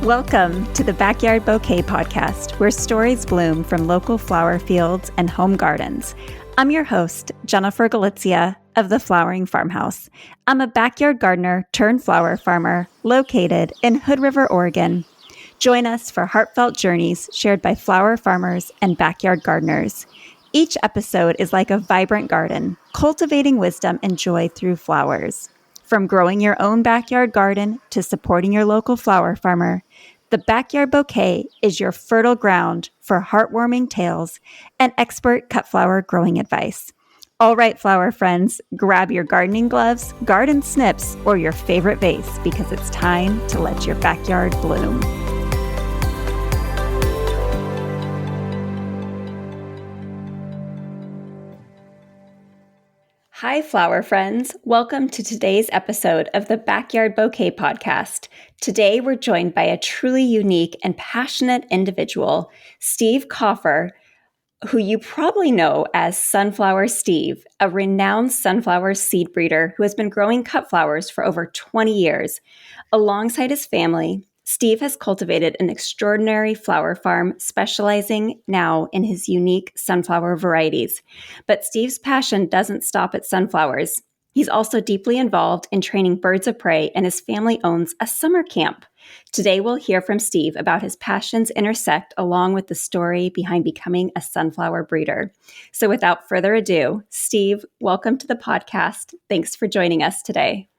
Welcome to the Backyard Bouquet Podcast, where stories bloom from local flower fields and home gardens. I'm your host, Jennifer Galizia of The Flowering Farmhouse. I'm a backyard gardener turned flower farmer located in Hood River, Oregon. Join us for heartfelt journeys shared by flower farmers and backyard gardeners. Each episode is like a vibrant garden, cultivating wisdom and joy through flowers. From growing your own backyard garden to supporting your local flower farmer, the Backyard Bouquet is your fertile ground for heartwarming tales and expert cut flower growing advice. All right, flower friends, grab your gardening gloves, garden snips, or your favorite vase because it's time to let your backyard bloom. Hi, flower friends. Welcome to today's episode of the Backyard Bouquet Podcast. Today, we're joined by a truly unique and passionate individual, Steve Kaufer, who you probably know as Sunflower Steve, a renowned sunflower seed breeder who has been growing cut flowers for over 20 years. Alongside his family, Steve has cultivated an extraordinary flower farm specializing now in his unique sunflower varieties. But Steve's passion doesn't stop at sunflowers. He's also deeply involved in training birds of prey, and his family owns a summer camp. Today, we'll hear from Steve about his passions intersect along with the story behind becoming a sunflower breeder. So without further ado, Steve, welcome to the podcast. Thanks for joining us today.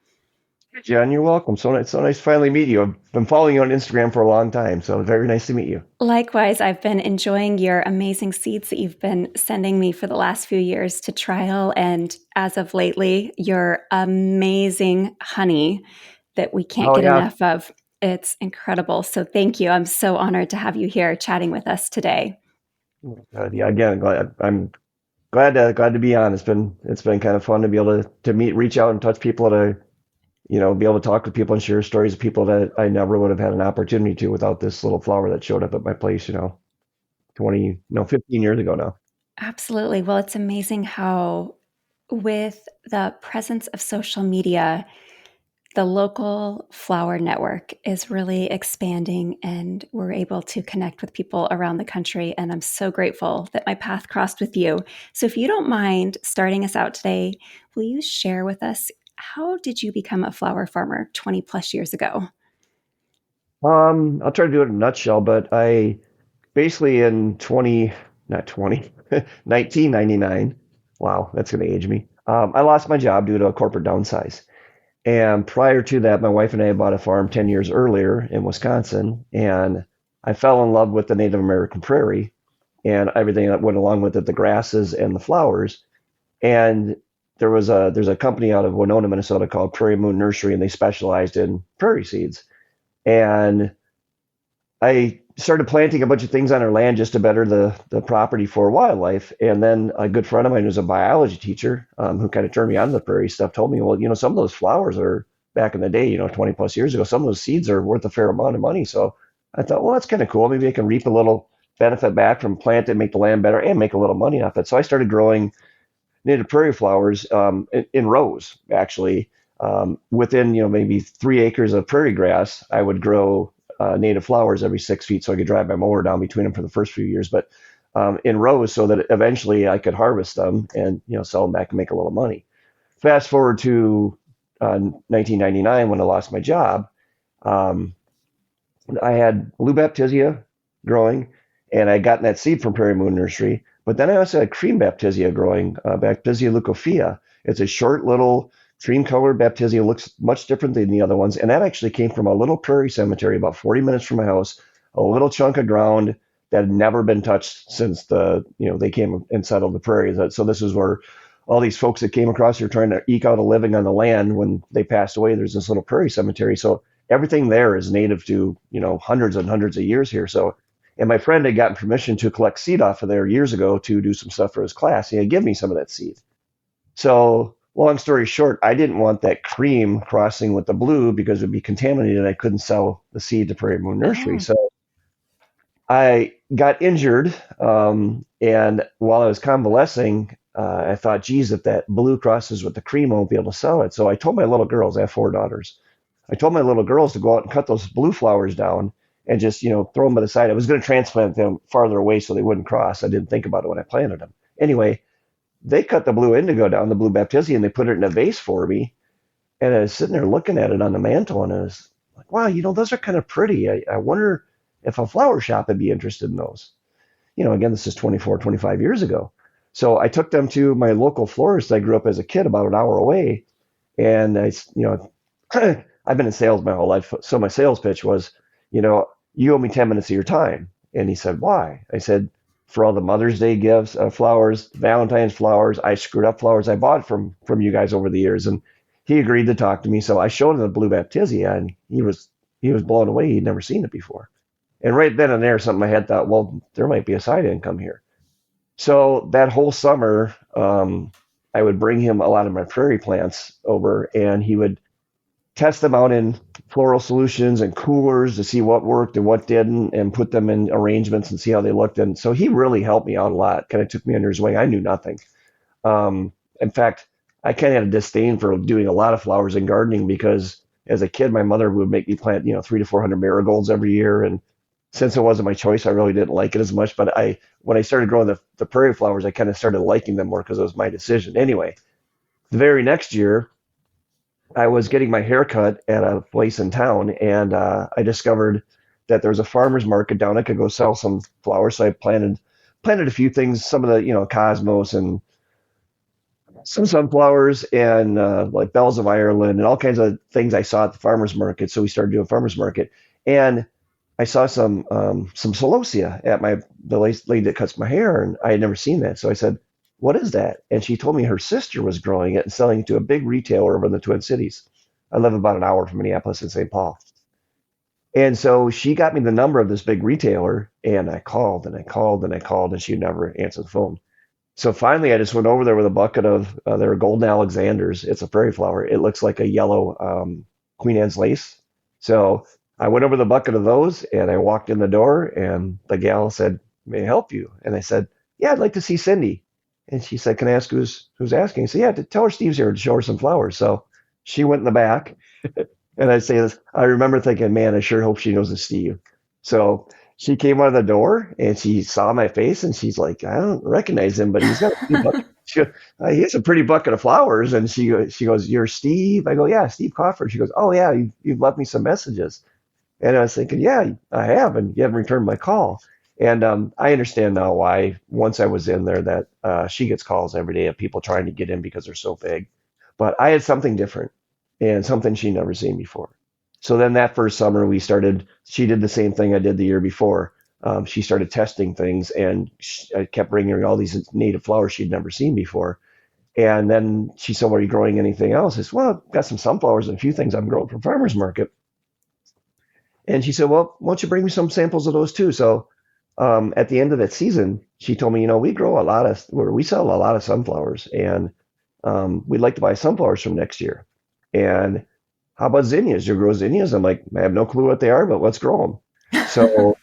Jen, you're welcome. So nice to finally meet you. I've been following you on Instagram for a long time, so very nice to meet you. Likewise, I've been enjoying your amazing seeds that you've been sending me for the last few years to trial, and as of lately, your amazing honey that we can't get enough of. It's incredible. So thank you. I'm so honored to have you here chatting with us today. Again, I'm glad to be on. It's been kind of fun to be able to meet, reach out, and touch people to be able to talk to people and share stories of people that I never would have had an opportunity to without this little flower that showed up at my place, 15 years ago now. Absolutely. Well, it's amazing how with the presence of social media, the local flower network is really expanding and we're able to connect with people around the country. And I'm so grateful that my path crossed with you. So if you don't mind starting us out today, will you share with us, how did you become a flower farmer 20 plus years ago? I'll try to do it in a nutshell, but I basically in 1999, wow, that's going to age me. I lost my job due to a corporate downsize. And prior to that, my wife and I bought a farm 10 years earlier in Wisconsin, and I fell in love with the Native American prairie and everything that went along with it, the grasses and the flowers. And there's a company out of Winona, Minnesota called Prairie Moon Nursery, and they specialized in prairie seeds. And I started planting a bunch of things on our land just to better the property for wildlife. And then a good friend of mine who's a biology teacher who kind of turned me on to the prairie stuff told me, well, some of those flowers are back in the day, 20 plus years ago, some of those seeds are worth a fair amount of money. So I thought, well, that's kind of cool. Maybe I can reap a little benefit back from planting, make the land better, and make a little money off it. So I started growing native prairie flowers in rows, actually. Within, maybe 3 acres of prairie grass, I would grow native flowers every 6 feet so I could drive my mower down between them for the first few years, but in rows so that eventually I could harvest them and, sell them back and make a little money. Fast forward to 1999 when I lost my job. I had blue baptisia growing, and I gotten that seed from Prairie Moon Nursery. But then I also had cream baptisia growing, Baptisia leucophia. It's a short little cream-colored baptisia, looks much different than the other ones. And that actually came from a little prairie cemetery about 40 minutes from my house, a little chunk of ground that had never been touched since they came and settled the prairies. So this is where all these folks that came across here trying to eke out a living on the land, when they passed away, there's this little prairie cemetery. So everything there is native to, hundreds and hundreds of years here. And my friend had gotten permission to collect seed off of there years ago to do some stuff for his class. He had given me some of that seed. So long story short, I didn't want that cream crossing with the blue because it would be contaminated. I couldn't sell the seed to Prairie Moon Nursery. So I got injured. And while I was convalescing, I thought, geez, if that blue crosses with the cream, I won't be able to sell it. So I told my little girls, I have 4 daughters. I told my little girls to go out and cut those blue flowers down and just, throw them by the side. I was going to transplant them farther away so they wouldn't cross. I didn't think about it when I planted them. Anyway, they cut the blue indigo down, the blue baptisia, and they put it in a vase for me. And I was sitting there looking at it on the mantle, and I was like, wow, those are kind of pretty. I wonder if a flower shop would be interested in those. Again, this is 24, 25 years ago. So I took them to my local florist I grew up as a kid about an hour away. And I've been in sales my whole life. So my sales pitch was, you owe me 10 minutes of your time. And he said, why? I said, for all the Mother's Day gifts, flowers, Valentine's flowers, I screwed up flowers I bought from you guys over the years. And he agreed to talk to me. So I showed him the blue baptisia, and he was blown away. He'd never seen it before. And right then and there, something in my head thought, well, there might be a side income here. So that whole summer, I would bring him a lot of my prairie plants over, and he would test them out in floral solutions and coolers to see what worked and what didn't, and put them in arrangements and see how they looked. And so he really helped me out a lot, kind of took me under his wing. I knew nothing. In fact, I kind of had a disdain for doing a lot of flowers and gardening, because as a kid, my mother would make me plant, 300 to 400 marigolds every year. And since it wasn't my choice, I really didn't like it as much. But when I started growing the prairie flowers, I kind of started liking them more because it was my decision. Anyway, the very next year, I was getting my hair cut at a place in town, and I discovered that there was a farmer's market down. I could go sell some flowers. So I planted a few things, some of the, cosmos and some sunflowers and like bells of Ireland and all kinds of things I saw at the farmer's market. So we started doing farmer's market. And I saw some celosia at the lady that cuts my hair, and I had never seen that. So I said, what is that? And she told me her sister was growing it and selling it to a big retailer over in the Twin Cities. I live about an hour from Minneapolis and St. Paul. And so she got me the number of this big retailer, and I called and I called and I called, and she never answered the phone. So finally, I just went over there with a bucket of their golden Alexanders. It's a prairie flower. It looks like a yellow Queen Anne's lace. So I went over the bucket of those, and I walked in the door, and the gal said, may I help you? And I said, yeah, I'd like to see Cindy. And she said, can I ask who's asking? I said, yeah, tell her Steve's here to show her some flowers. So she went in the back, and I say this, I remember thinking, man, I sure hope she knows it's Steve. So she came out of the door, and she saw my face, and she's like, I don't recognize him, but he's got he has a pretty bucket of flowers. And she goes, you're Steve? I go, yeah, Steve Kaufer. She goes, oh yeah, you've left me some messages. And I was thinking, yeah, I have, and you haven't returned my call. And I understand now why, once I was in there, that she gets calls every day of people trying to get in because they're so big. But I had something different and something she'd never seen before. So then that first summer she did the same thing I did the year before. She started testing things, and I kept bringing her all these native flowers she'd never seen before. And then she said, well, are you growing anything else? I said, well, I've got some sunflowers and a few things I'm growing for farmer's market. And she said, well, why don't you bring me some samples of those too? So at the end of that season, she told me, we sell a lot of sunflowers, and we'd like to buy sunflowers from next year. And how about zinnias? You grow zinnias? I'm like, I have no clue what they are, but let's grow them. So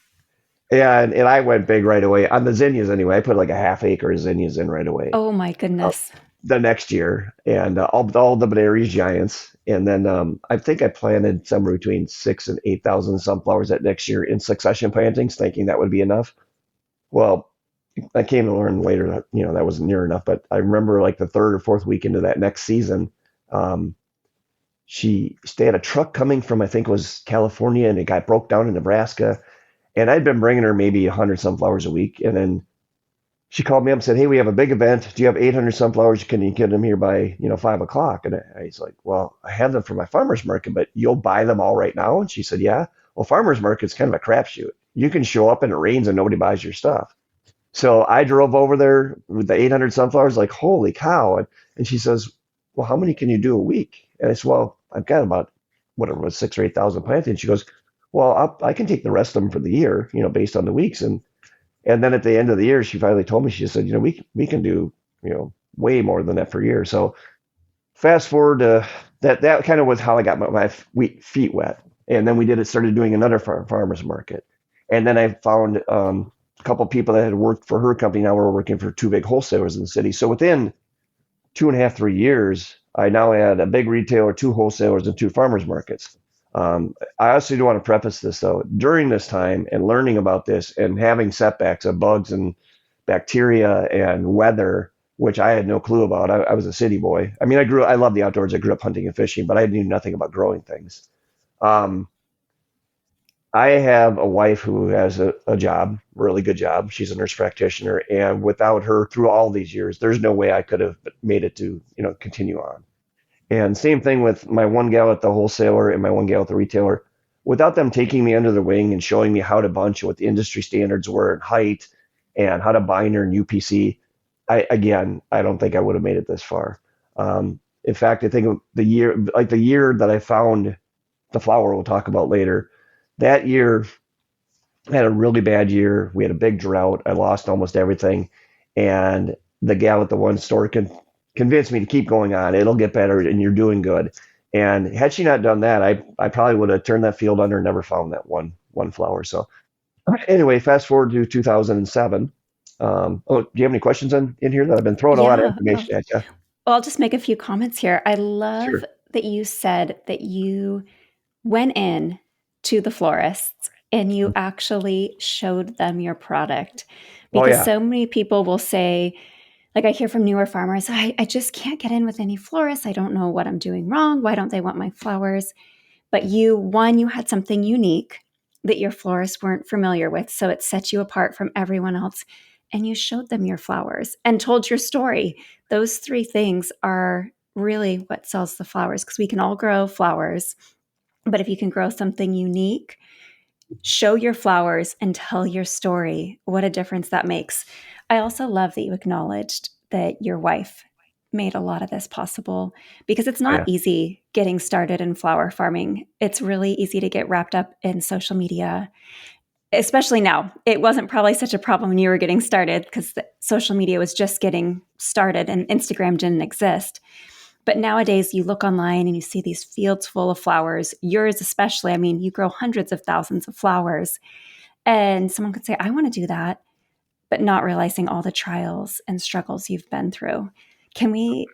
yeah, and I went big right away on the zinnias anyway. I put like a half acre of zinnias in right away. Oh my goodness. The next year, and all the berries giants. And then I think I planted somewhere between 6,000 and 8,000 sunflowers that next year in succession plantings, thinking that would be enough. Well, I came to learn later that, that wasn't near enough. But I remember like the third or fourth week into that next season, they had a truck coming from, I think it was California, and it got broke down in Nebraska. And I'd been bringing her maybe 100 sunflowers a week. And then she called me up and said, hey, we have a big event. Do you have 800 sunflowers? Can you get them here by, 5 o'clock? And I was like, well, I have them for my farmer's market, but you'll buy them all right now? And she said, yeah. Well, farmer's market's kind of a crapshoot. You can show up and it rains and nobody buys your stuff. So I drove over there with the 800 sunflowers, like, holy cow. And she says, well, how many can you do a week? And I said, well, I've got about, whatever it was, 6,000 or 8,000 planted. And she goes, well, I can take the rest of them for the year, based on the weeks. And then at the end of the year, she finally told me, she said, we can do, way more than that per year. So fast forward to that kind of was how I got my feet wet. And then we started doing another farmer's market. And then I found a couple of people that had worked for her company. Now we're working for two big wholesalers in the city. So within 2.5, 3 years, I now had a big retailer, two wholesalers, and two farmers markets. I also do want to preface this though. During this time and learning about this and having setbacks of bugs and bacteria and weather, which I had no clue about. I was a city boy. I mean, I love the outdoors. I grew up hunting and fishing, but I knew nothing about growing things. Um, I have a wife who has a job, really good job. She's a nurse practitioner, and without her through all these years, there's no way I could have made it to, continue on. And same thing with my one gal at the wholesaler and my one gal at the retailer. Without them taking me under the wing and showing me how to bunch, what the industry standards were in height and how to binder and UPC, I don't think I would have made it this far. In fact, I think the year that I found the flower we'll talk about later, that year I had a really bad year. We had a big drought. I lost almost everything. And the gal at the one store convinced me to keep going on. It'll get better and you're doing good. And had she not done that, I probably would have turned that field under and never found that one flower. So anyway, fast forward to 2007. Do you have any questions in here that I've been throwing a lot of Yeah. information at you? Well, I'll just make a few comments here. I love Sure. that you said that you went in to the florists and you actually showed them your product, Oh because yeah. so many people will say, like I hear from newer farmers, I just can't get in with any florists. I don't know what I'm doing wrong. Why don't they want my flowers? But you had something unique that your florists weren't familiar with. So it set you apart from everyone else. And you showed them your flowers and told your story. Those three things are really what sells the flowers, because we can all grow flowers. But if you can grow something unique, show your flowers and tell your story, what a difference that makes. I also love that you acknowledged that your wife made a lot of this possible, because it's Oh not yeah. easy getting started in flower farming. It's really easy to get wrapped up in social media, especially now. It wasn't probably such a problem when you were getting started, because social media was just getting started and Instagram didn't exist. But nowadays, you look online and you see these fields full of flowers, yours especially. I mean, you grow hundreds of thousands of flowers. And someone could say, I want to do that, but not realizing all the trials and struggles you've been through. Can we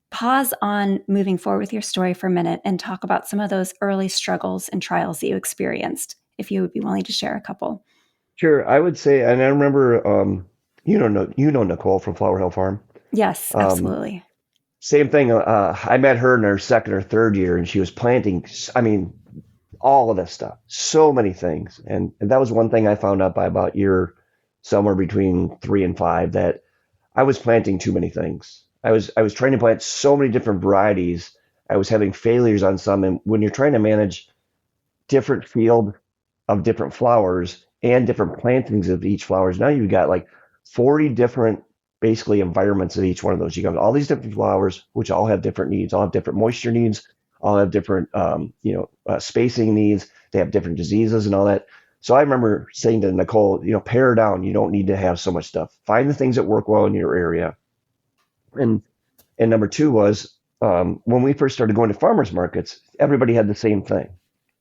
pause on moving forward with your story for a minute and talk about some of those early struggles and trials that you experienced, if you would be willing to share a couple? Sure. I would say, and I remember, you know Nicole from Flower Hill Farm. Yes, Um, absolutely. Same thing. I met her in her second or third year, and she was planting. I mean, all of this stuff, so many things, and that was one thing I found out by about year somewhere between 3 and 5 that I was planting too many things. I was trying to plant so many different varieties. I was having failures on some, and when you're trying to manage different field of different flowers and different plantings of each flowers. Now you've got like 40 different basically environments of each one of those. You got all these different flowers, which all have different needs, all have different moisture needs, all have different, spacing needs. They have different diseases and all that. So I remember saying to Nicole, pare down. You don't need to have so much stuff. Find the things that work well in your area. And and number two was when we first started going to farmers markets, everybody had the same thing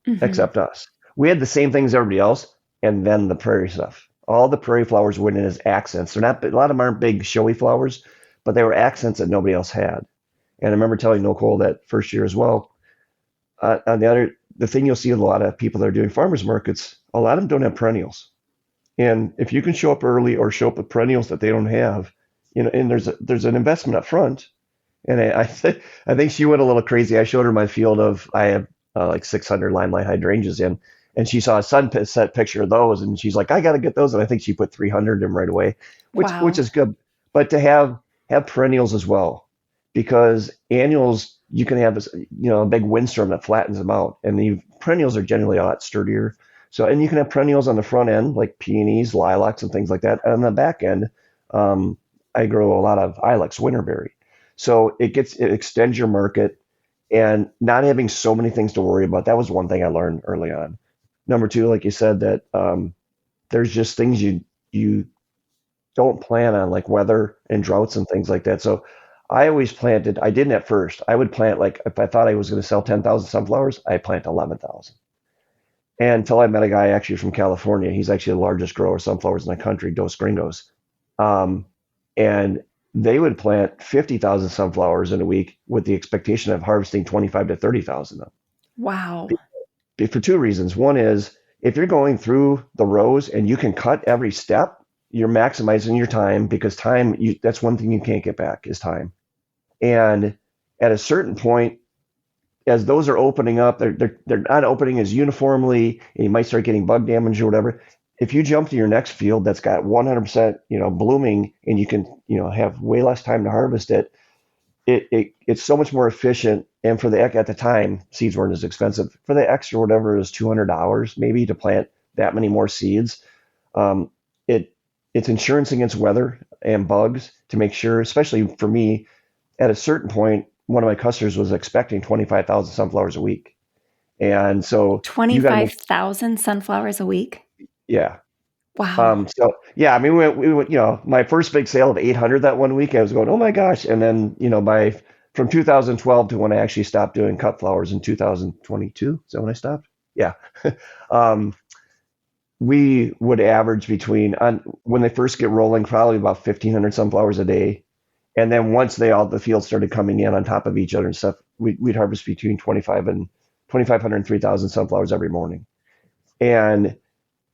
Mm-hmm. except us. We had the same things as everybody else, and then the prairie stuff. All the prairie flowers went in as accents. They're not a lot of them aren't big showy flowers, but they were accents that nobody else had. And I remember telling Nicole that first year as well. On the thing you'll see with a lot of people that are doing farmers markets, a lot of them don't have perennials. And if you can show up early or show up with perennials that they don't have, and there's an investment up front. And I think she went a little crazy. I showed her my field of I have like 600 limelight hydrangeas in, and she saw a sunset picture of those, and she's like, I got to get those. And I think she put 300 in right away, which Wow. is good. But to have perennials as well, because annuals you can have this, a big windstorm that flattens them out, and the perennials are generally a lot sturdier. So, and you can have perennials on the front end like peonies, lilacs, and things like that. And on the back end, um, I grow a lot of ilex winterberry. So it extends your market, and not having so many things to worry about. That was one thing I learned early on. Number two, like you said, that there's just things you don't plan on, like weather and droughts and things like that. So I always planted. I didn't at first. I would plant like if I thought I was going to sell 10,000 sunflowers, I plant 11,000. And until I met a guy actually from California. He's actually the largest grower of sunflowers in the country, Dos Gringos. Um, and they would plant 50,000 sunflowers in a week with the expectation of harvesting 25 to 30,000 of them. Wow. for two reasons. One is if you're going through the rows and you can cut every step, you're maximizing your time, because that's one thing you can't get back is time. And at a certain point, as those are opening up, they're not opening as uniformly, and you might start getting bug damage or whatever. If you jump to your next field that's got 100%, blooming, and you can, have way less time to harvest it, it's so much more efficient. And at the time, seeds weren't as expensive. For the extra whatever is $200 maybe to plant that many more seeds. It's insurance against weather and bugs to make sure, especially for me, at a certain point, one of my customers was expecting 25,000 sunflowers a week. And so 25,000 sunflowers a week? Yeah. Wow. We went, my first big sale of 800 that one week, I was going, oh my gosh. And then, from 2012 to when I actually stopped doing cut flowers in 2022. Is that when I stopped? Yeah. We would average when they first get rolling, probably about 1,500 sunflowers a day. And then once the fields started coming in on top of each other and stuff, we'd harvest between 2,500 and 3,000 sunflowers every morning. And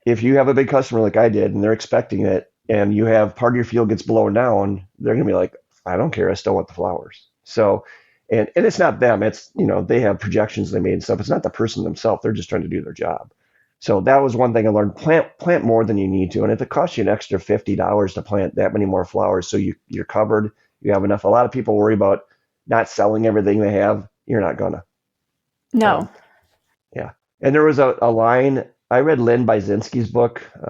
if you have a big customer like I did, and they're expecting it, and you have part of your field gets blown down, they're going to be like, I don't care. I still want the flowers. So, and it's not them. It's, they have projections they made and stuff. It's not the person themselves. They're just trying to do their job. So that was one thing I learned. Plant more than you need to. And if it costs you an extra $50 to plant that many more flowers, so you're covered, you have enough. A lot of people worry about not selling everything they have. You're not gonna. No. Yeah. And there was a line, I read Lynn Byzinski's book. I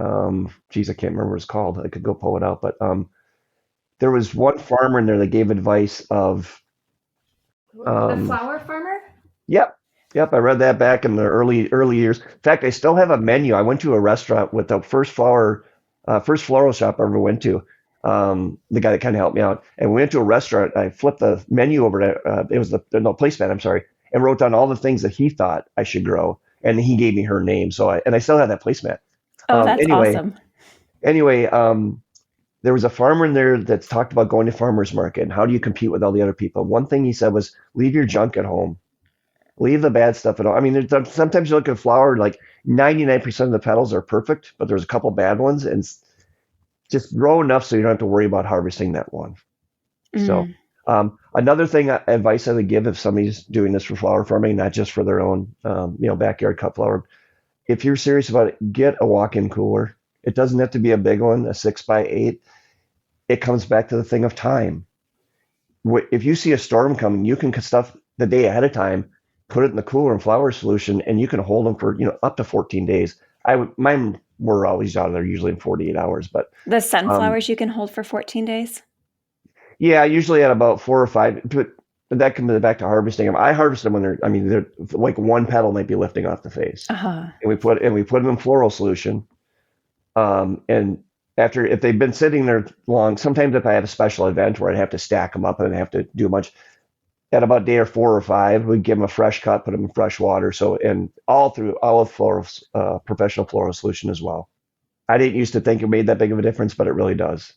can't remember what it's called. I could go pull it out. But there was one farmer in there that gave advice of... the flower farmer? Yep. I read that back in the early years. In fact, I still have a menu. I went to a restaurant with the first floral shop I ever went to. The guy that kind of helped me out. And we went to a restaurant. I flipped the menu over to, it was placemat, I'm sorry, and wrote down all the things that he thought I should grow. And he gave me her name. And I still have that placemat. Oh, that's awesome. Anyway, there was a farmer in there that talked about going to farmer's market and how do you compete with all the other people. One thing he said was, leave your junk at home. Leave the bad stuff at home. I mean, sometimes you look at a flower, like 99% of the petals are perfect, but there's a couple bad ones, and just grow enough so you don't have to worry about harvesting that one. So another advice I would give if somebody's doing this for flower farming, not just for their own, backyard cut flower, if you're serious about it, get a walk-in cooler. It doesn't have to be a big one, a 6x8. It comes back to the thing of time. If you see a storm coming, you can cut stuff the day ahead of time, put it in the cooler and flower solution, and you can hold them for, up to 14 days. Mine were always out of there usually in 48 hours, but the sunflowers you can hold for 14 days. Yeah, usually at about 4 or 5. But that comes back to harvesting them. I harvest them when they're like one petal might be lifting off the face, and we put them in floral solution. And if they've been sitting there long, sometimes if I have a special event where I'd have to stack them up and I have to do a bunch. At about day 4 or 5, we give them a fresh cut, put them in fresh water. So, and all of florals, professional floral solution as well. I didn't used to think it made that big of a difference, but it really does.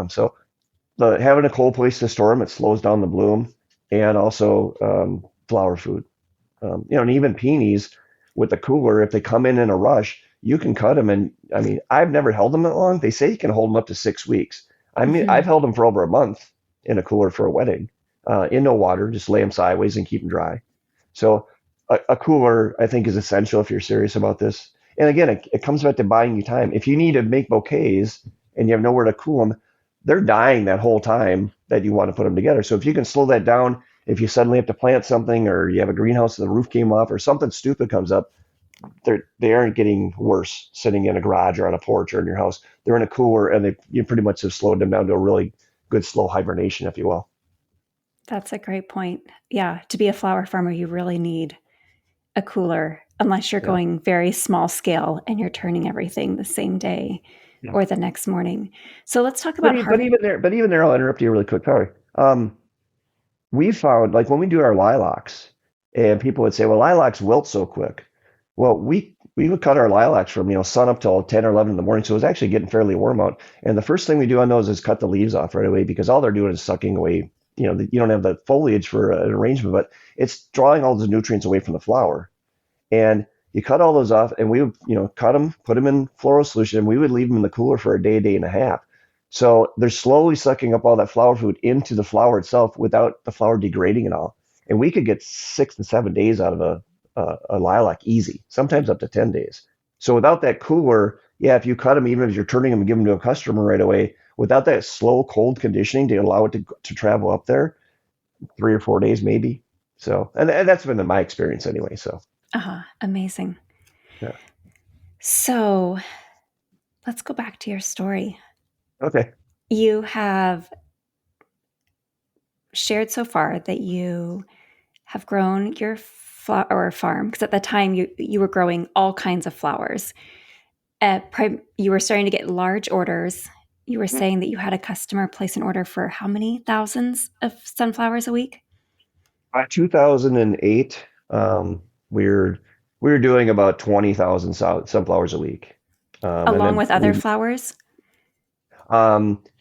So having a cold place to store them, it slows down the bloom, and also flower food. And even peonies with the cooler, if they come in a rush, you can cut them. And I mean, I've never held them that long. They say you can hold them up to 6 weeks. I mean, I've held them for over a month in a cooler for a wedding. In no water, just lay them sideways and keep them dry. So a cooler, I think, is essential if you're serious about this. And again, it comes back to buying you time. If you need to make bouquets and you have nowhere to cool them, they're dying that whole time that you want to put them together. So if you can slow that down, if you suddenly have to plant something, or you have a greenhouse and the roof came off, or something stupid comes up, they aren't getting worse sitting in a garage or on a porch or in your house. They're in a cooler, and you pretty much have slowed them down to a really good slow hibernation, if you will. That's a great point. Yeah, to be a flower farmer, you really need a cooler, unless you're going very small scale and you're turning everything the same day or the next morning. So let's talk about but even there, I'll interrupt you really quick. Sorry. We found, like, when we do our lilacs, and people would say, well, lilacs wilt so quick. Well, we would cut our lilacs from sun up till 10 or 11 in the morning, so it was actually getting fairly warm out. And the first thing we do on those is cut the leaves off right away, because all they're doing is sucking away. You don't have the foliage for an arrangement, but it's drawing all the nutrients away from the flower. And You cut all those off, and we would, cut them, put them in floral solution, and we would leave them in the cooler for a day, day and a half. So they're slowly sucking up all that flower food into the flower itself without the flower degrading at all. And we could get 6 to 7 days out of a lilac easy, sometimes up to 10 days. So without that cooler, yeah, if you cut them, even if you're turning them and giving them to a customer right away, without that slow cold conditioning to allow it to travel up there, 3 or 4 days maybe. So, and that's been my experience anyway. So, Amazing. yeah. So let's go back to your story. Okay. You have shared so far that you have grown your farm, because at the time you were growing all kinds of flowers. You were starting to get large orders. You were saying that you had a customer place an order for how many thousands of sunflowers a week? By 2008, we were we were doing about 20,000 sunflowers a week, and Along then with other flowers?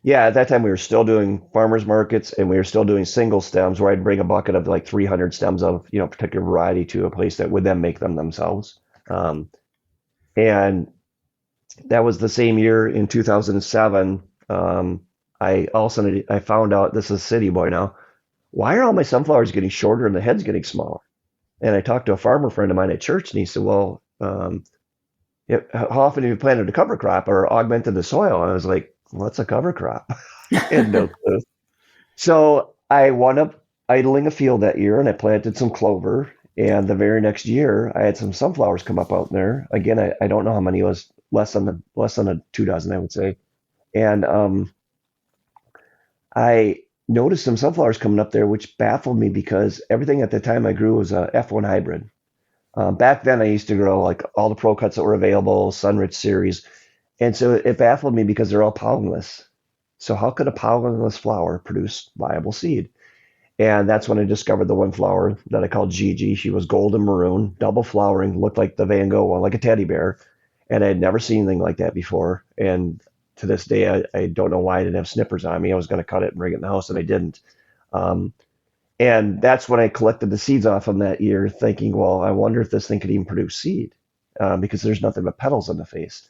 yeah, at that time we were still doing farmers markets, and we were still doing single stems where I'd bring a bucket of like 300 stems of particular variety to a place that would then make them themselves. And that was the same year in 2007. I all of a sudden I found out, this is a city boy now. Why are all my sunflowers getting shorter and the heads getting smaller? And I talked to a farmer friend of mine at church, and he said, "Well, how often have you planted a cover crop or augmented the soil?" And I was like, "What's a cover crop?" And no clue. So I wound up idling a field that year, and I planted some clover. And the very next year, I had some sunflowers come up out there. Again, I don't know how many. It was less than a 2 dozen, I would say. And I noticed some sunflowers coming up there, which baffled me because everything at the time I grew was a F1 hybrid. Back then, I used to grow like all the Pro Cuts that were available, Sunrich series. And so it baffled me because they're all pollenless. So how could a pollenless flower produce viable seed? And that's when I discovered the one flower that I called Gigi. She was golden maroon, double flowering, looked like the Van Gogh one, like a teddy bear. And I had never seen anything like that before. And to this day, I don't know why I didn't have snippers on me. I was going to cut it and bring it in the house, and I didn't. Um, and that's when I collected the seeds off them that year, thinking, well, I wonder if this thing could even produce seed, because there's nothing but petals on the face.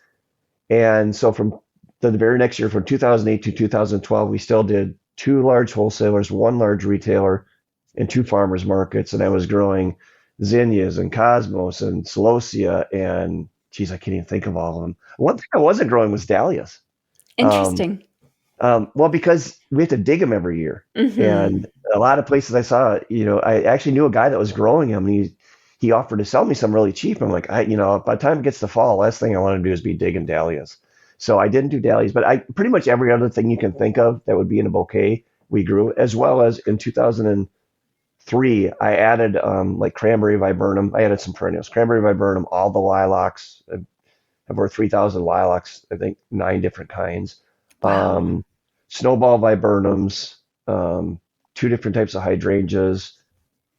And so from the very next year, from 2008 to 2012, we still did 2 large wholesalers, 1 large retailer, and 2 farmers markets. And I was growing zinnias and cosmos and celosia and, geez, I can't even think of all of them. One thing I wasn't growing was dahlias. Um, Interesting. well, because we have to dig them every year, Mm-hmm. and a lot of places I saw, I actually knew a guy that was growing them. And he offered to sell me some really cheap. I'm like, by the time it gets to fall, last thing I want to do is be digging dahlias. So I didn't do dahlias, but I pretty much every other thing you can think of that would be in a bouquet we grew, as well as in 2003 I added like cranberry viburnum. I added some perennials, cranberry viburnum, all the lilacs. I have over 3,000 lilacs, I think 9 different kinds. Wow. Um, Snowball viburnums, 2 different types of hydrangeas,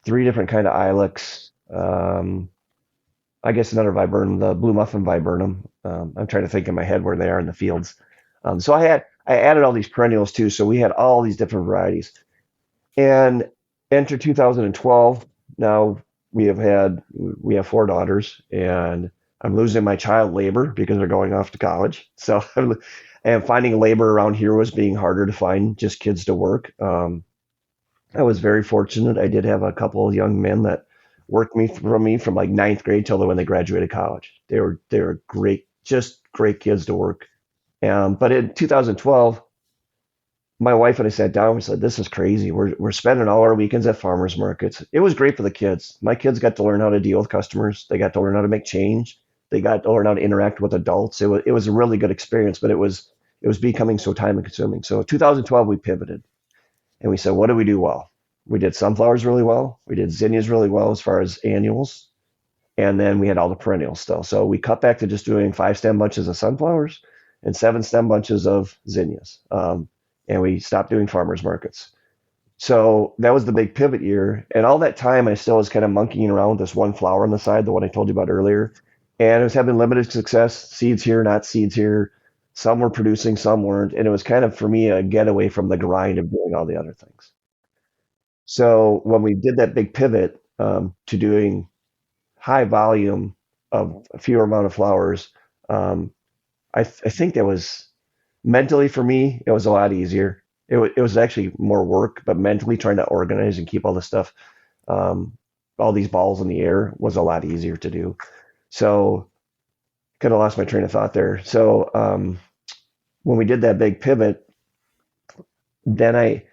3 different kind of ilex. I guess another viburnum, the blue muffin viburnum. I'm trying to think in my head where they are in the fields. So I added all these perennials too. So we had all these different varieties. And enter 2012. Now we have 4 daughters, and I'm losing my child labor because they're going off to college. So and finding labor around here was being harder to find, just kids to work. I was very fortunate. I did have a couple of young men that worked me from like ninth grade till when they graduated college. They were great, just great kids to work. But in 2012, my wife and I sat down. We said, "This is crazy. We're spending all our weekends at farmers markets." It was great for the kids. My kids got to learn how to deal with customers. They got to learn how to make change. They got to learn how to interact with adults. It was a really good experience, but it was becoming so time consuming. So 2012, we pivoted and we said, "What do we do well?" We did sunflowers really well. We did zinnias really well as far as annuals, and then we had all the perennials still. So we cut back to just doing 5 stem bunches of sunflowers and 7 stem bunches of zinnias. And we stopped doing farmers markets. So that was the big pivot year. And all that time, I still was kind of monkeying around with this one flower on the side, the one I told you about earlier. And I was having limited success, seeds here, not seeds here. Some were producing, some weren't. And it was kind of, for me, a getaway from the grind of doing all the other things. So when we did that big pivot to doing high volume a fewer amount of flowers. Um, I think that was mentally for me, it was a lot easier. It was actually more work, but mentally trying to organize and keep all this stuff, um, all these balls in the air was a lot easier to do. So kind of lost my train of thought there. So when we did that big pivot, then I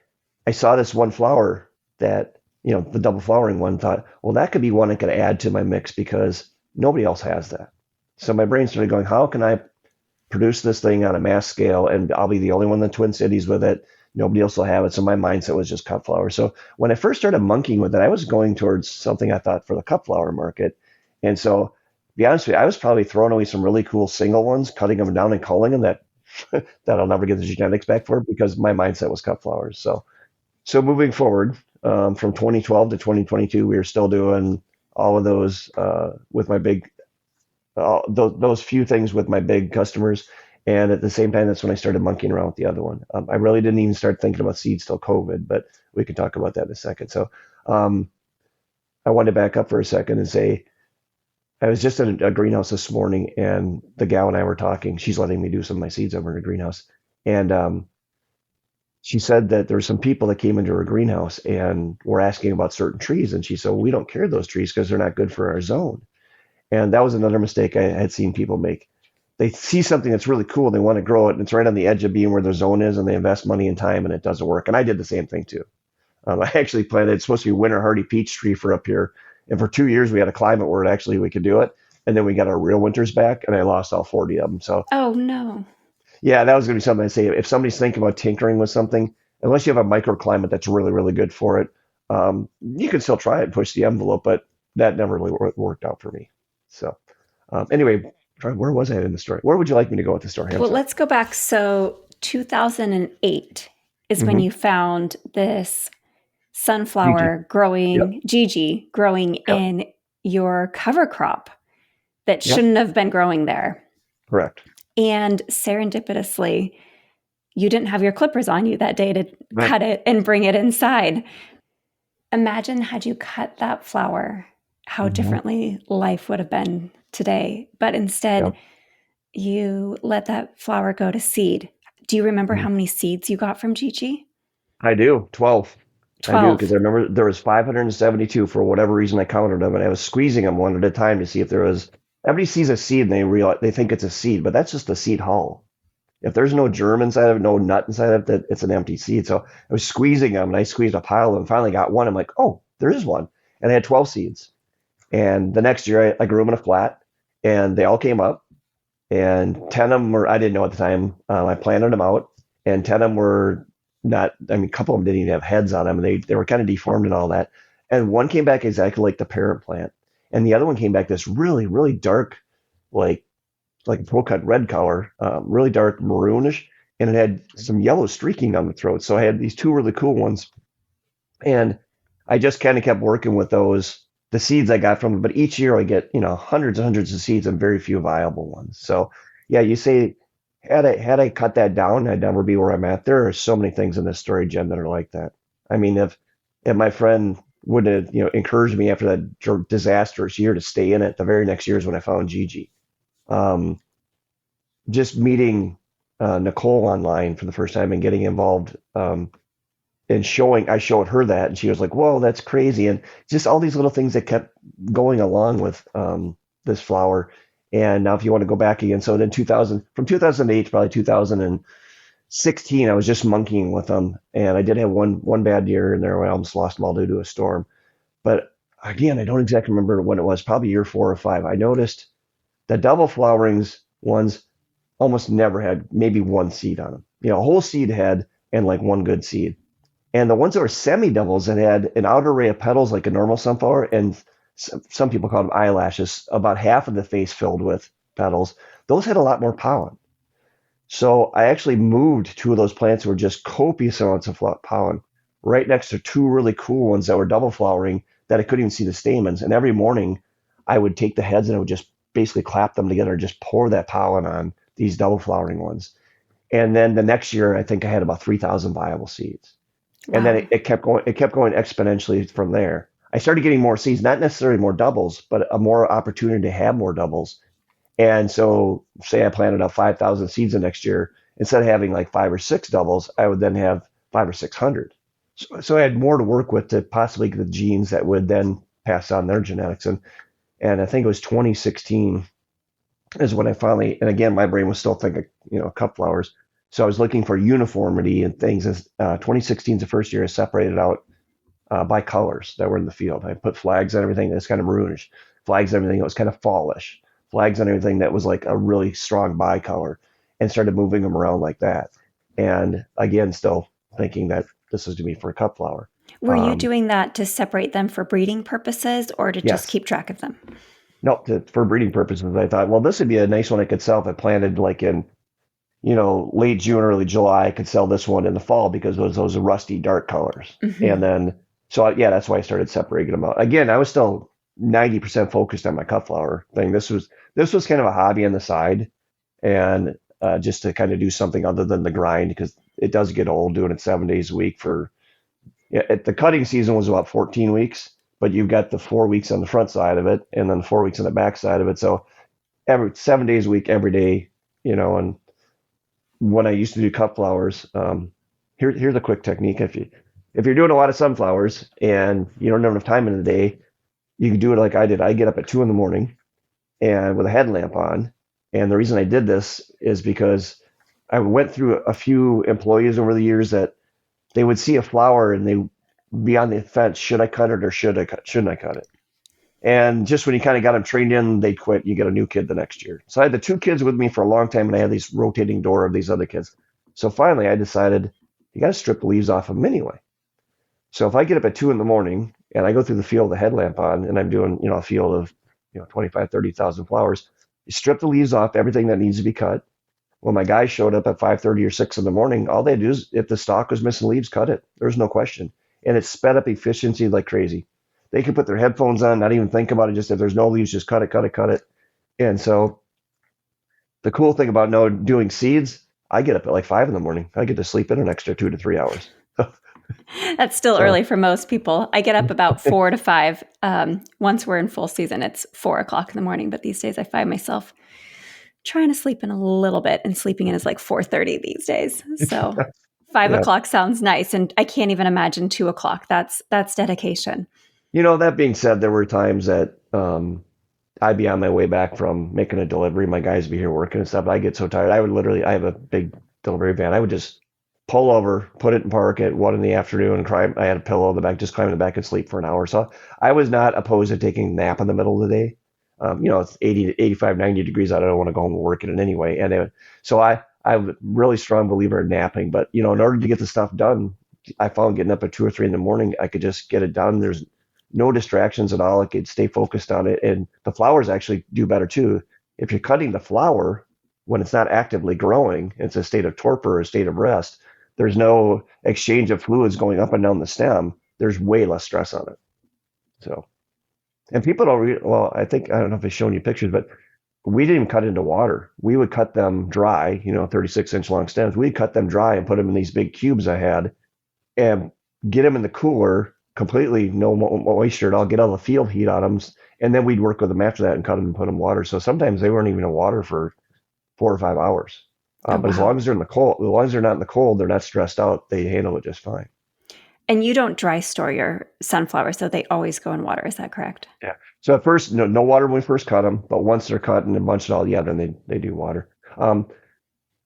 saw this one flower that, the double flowering one, thought, well, that could be one I could add to my mix because nobody else has that. So my brain started going, how can I produce this thing on a mass scale and I'll be the only one in the Twin Cities with it. Nobody else will have it. So my mindset was just cut flower. So when I first started monkeying with it, I was going towards something I thought for the cut flower market. And so, to be honest with you, I was probably throwing away some really cool single ones, cutting them down and culling them that that I'll never get the genetics back for because my mindset was cut flowers. So moving forward, from 2012 to 2022, we were still doing all of those with my big those few things with my big customers. And at the same time, that's when I started monkeying around with the other one. I really didn't even start thinking about seeds till COVID, but we can talk about that in a second. So um, I wanted to back up for a second and say, I was just in a greenhouse this morning and the gal and I were talking. She's letting me do some of my seeds over in her greenhouse. And she said that there's some people that came into her greenhouse and were asking about certain trees. And she said, well, we don't care those trees because they're not good for our zone. And that was another mistake I had seen people make. They see something that's really cool, they want to grow it, and it's right on the edge of being where their zone is, and they invest money and time, and it doesn't work. And I did the same thing too. I actually planted, it's supposed to be winter hardy peach tree for up here, and for 2 years we had a climate where we could do it, and then we got our real winters back, and I lost all 40 of them. So Oh, no. yeah, that was going to be something I say. If somebody's thinking about tinkering with something, unless you have a microclimate that's really, really good for it, you can still try it and push the envelope, but that never really worked out for me. So anyway, where was I in the story? Where would you like me to go with the story? Well, let's go back. So 2008 is when Mm-hmm. you found this Gigi. sunflower Yep. growing, Gigi growing Yep. in your cover crop that Yep. shouldn't have been growing there. Correct. And serendipitously, you didn't have your clippers on you that day to Right. cut it and bring it inside. Imagine had you cut that flower, how Mm-hmm. differently life would have been today. But instead, Yep. you let that flower go to seed. Do you remember Mm-hmm. how many seeds you got from Gigi? I do. 12. I do because 12. I remember there was 572 for whatever reason I counted them, and I was squeezing them one at a time to see if there was. Everybody sees a seed and they think it's a seed, but that's just a seed hull. If there's no germ inside of it, no nut inside of it, that it's an empty seed. So I was squeezing them, and I squeezed a pile of them. Finally got one. I'm like, oh, there is one, and I had 12 seeds. And the next year, I grew them in a flat, and they all came up. And 10 of them were, I didn't know at the time. I planted them out, and 10 of them were not, I mean, a couple of them didn't even have heads on them, and they were kind of deformed and all that. And one came back exactly like the parent plant, and the other one came back this really, really dark, like pearl cut red color, really dark maroonish, and it had some yellow streaking on the throat. So I had these two really cool ones, and I just kind of kept working with those, the seeds I got from them. But each year I get, hundreds and hundreds of seeds and very few viable ones. So yeah, you say, had I cut that down, I'd never be where I'm at. There are so many things in this story, Jen, that are like that. I mean, if my friend would have, encouraged me after that disastrous year to stay in it, the very next year is when I found Gigi. Um, just meeting Nicole online for the first time and getting involved, and I showed her that, and she was like, "Whoa, that's crazy!" And just all these little things that kept going along with this flower. And now, if you want to go back again, so then from 2008 to probably 2016, I was just monkeying with them, and I did have one bad year in there where I almost lost them all due to a storm. But again, I don't exactly remember when it was. Probably year 4 or 5. I noticed the double flowerings ones almost never had maybe one seed on them. A whole seed head and like one good seed. And the ones that were semi-doubles that had an outer array of petals like a normal sunflower, and some people call them eyelashes, about half of the face filled with petals, those had a lot more pollen. So I actually moved two of those plants that were just copious amounts of pollen right next to two really cool ones that were double flowering that I couldn't even see the stamens. And every morning I would take the heads and I would just basically clap them together and just pour that pollen on these double flowering ones. And then the next year, I think I had about 3,000 viable seeds. And then Wow. it kept going exponentially from there. I started getting more seeds, not necessarily more doubles, but a more opportunity to have more doubles. And so, say I planted out 5,000 seeds the next year, instead of having like 5 or 6 doubles, I would then have 5 or 600. So I had more to work with to possibly get the genes that would then pass on their genetics. And I think it was 2016 is when I finally, and again, my brain was still thinking, cut flowers. So I was looking for uniformity and things. As 2016 is the first year I separated out by colors that were in the field. I put flags on everything that's kind of maroonish, flags on everything that was kind of fallish, flags on everything that was like a really strong bicolor, and started moving them around like that. And again, still thinking that this is to be for a cut flower. Were you doing that to separate them for breeding purposes or to just Yes. keep track of them? No, for breeding purposes, I thought, well, this would be a nice one I could sell if I planted like in, late June, early July. I could sell this one in the fall because those are rusty, dark colors. Mm-hmm. And then, so yeah, that's why I started separating them out. Again, I was still 90% focused on my cut flower thing. This was kind of a hobby on the side, and just to kind of do something other than the grind, because it does get old doing it 7 days a week the cutting season was about 14 weeks, but you've got the 4 weeks on the front side of it and then 4 weeks on the back side of it. So every 7 days a week, every day, and when I used to do cut flowers, here's a quick technique. If you're doing a lot of sunflowers and you don't have enough time in the day, you can do it like I did. I get up at 2 a.m. and with a headlamp on. And the reason I did this is because I went through a few employees over the years that they would see a flower and they would be on the fence. Should I cut it or shouldn't I cut it? And just when you kind of got them trained in, they'd quit. You get a new kid the next year. So I had the 2 kids with me for a long time, and I had these rotating door of these other kids. So finally, I decided you got to strip the leaves off of them anyway. So if I get up at 2 a.m. and I go through the field with a headlamp on, and I'm doing a field of 25, 30,000 flowers, you strip the leaves off, everything that needs to be cut. When my guys showed up at 5:30 or 6 in the morning, all they do is, if the stalk was missing leaves, cut it. There's no question. And it sped up efficiency like crazy. They could put their headphones on, not even think about it. Just if there's no leaves, just cut it, cut it, cut it. And so the cool thing about doing seeds, I get up at like 5 in the morning. I get to sleep in an extra 2 to 3 hours. That's still early for most people. I get up about 4 to 5. Once we're in full season, it's 4 o'clock in the morning. But these days I find myself trying to sleep in a little bit, and sleeping in is like 4:30 these days. So 5 Yeah. o'clock sounds nice. And I can't even imagine 2 o'clock. That's dedication. That being said, there were times that I'd be on my way back from making a delivery. My guys would be here working and stuff. I get so tired. I have a big delivery van. I would just pull over, put it in park at 1 in the afternoon, and climb. I had a pillow in the back, just climb in the back and sleep for an hour. So I was not opposed to taking a nap in the middle of the day. It's 80 to 85, 90 degrees out. I don't want to go home and work in it anyway. So I'm a really strong believer in napping. But, in order to get the stuff done, I found getting up at 2 or 3 in the morning, I could just get it done. There's no distractions at all. I could stay focused on it. And the flowers actually do better too. If you're cutting the flower when it's not actively growing, it's a state of torpor or a state of rest. There's no exchange of fluids going up and down the stem. There's way less stress on it. So, and people well, I don't know if I've shown you pictures, but we didn't even cut into water. We would cut them dry, 36-inch long stems. We'd cut them dry and put them in these big cubes I had and get them in the cooler, completely no moisture at all, get all the field heat on them. And then we'd work with them after that and cut them and put them in water. So sometimes they weren't even in water for 4 or 5 hours. But wow. As long as they're in the cold, as long as they're not in the cold, they're not stressed out, they handle it just fine. And you don't dry store your sunflowers, so they always go in water. Is that correct? Yeah. So at first, no water when we first cut them, but once they're cut and a bunch of all, yeah, then they do water.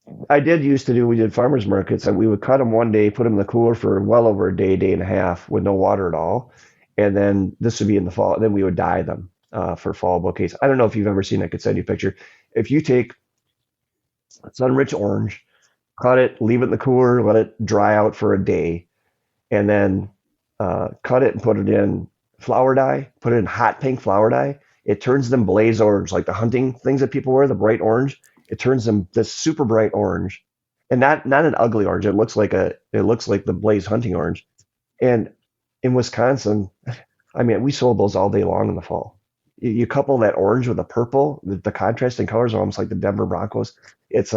We did farmers markets, and we would cut them one day, put them in the cooler for well over a day, day and a half with no water at all. And then this would be in the fall. And then we would dye them for fall bouquets. I don't know if you've ever seen, I could send you a picture. If you take sun-rich orange, cut it, leave it in the cooler, let it dry out for a day, and then cut it and put it in flower dye, put it in hot pink flower dye. It turns them blaze orange, like the hunting things that people wear, the bright orange. It turns them this super bright orange, and not an ugly orange. It looks like the blaze hunting orange. And in Wisconsin, I mean, we sold those all day long in the fall. You couple that orange with the purple, the contrasting colors are almost like the Denver Broncos. It's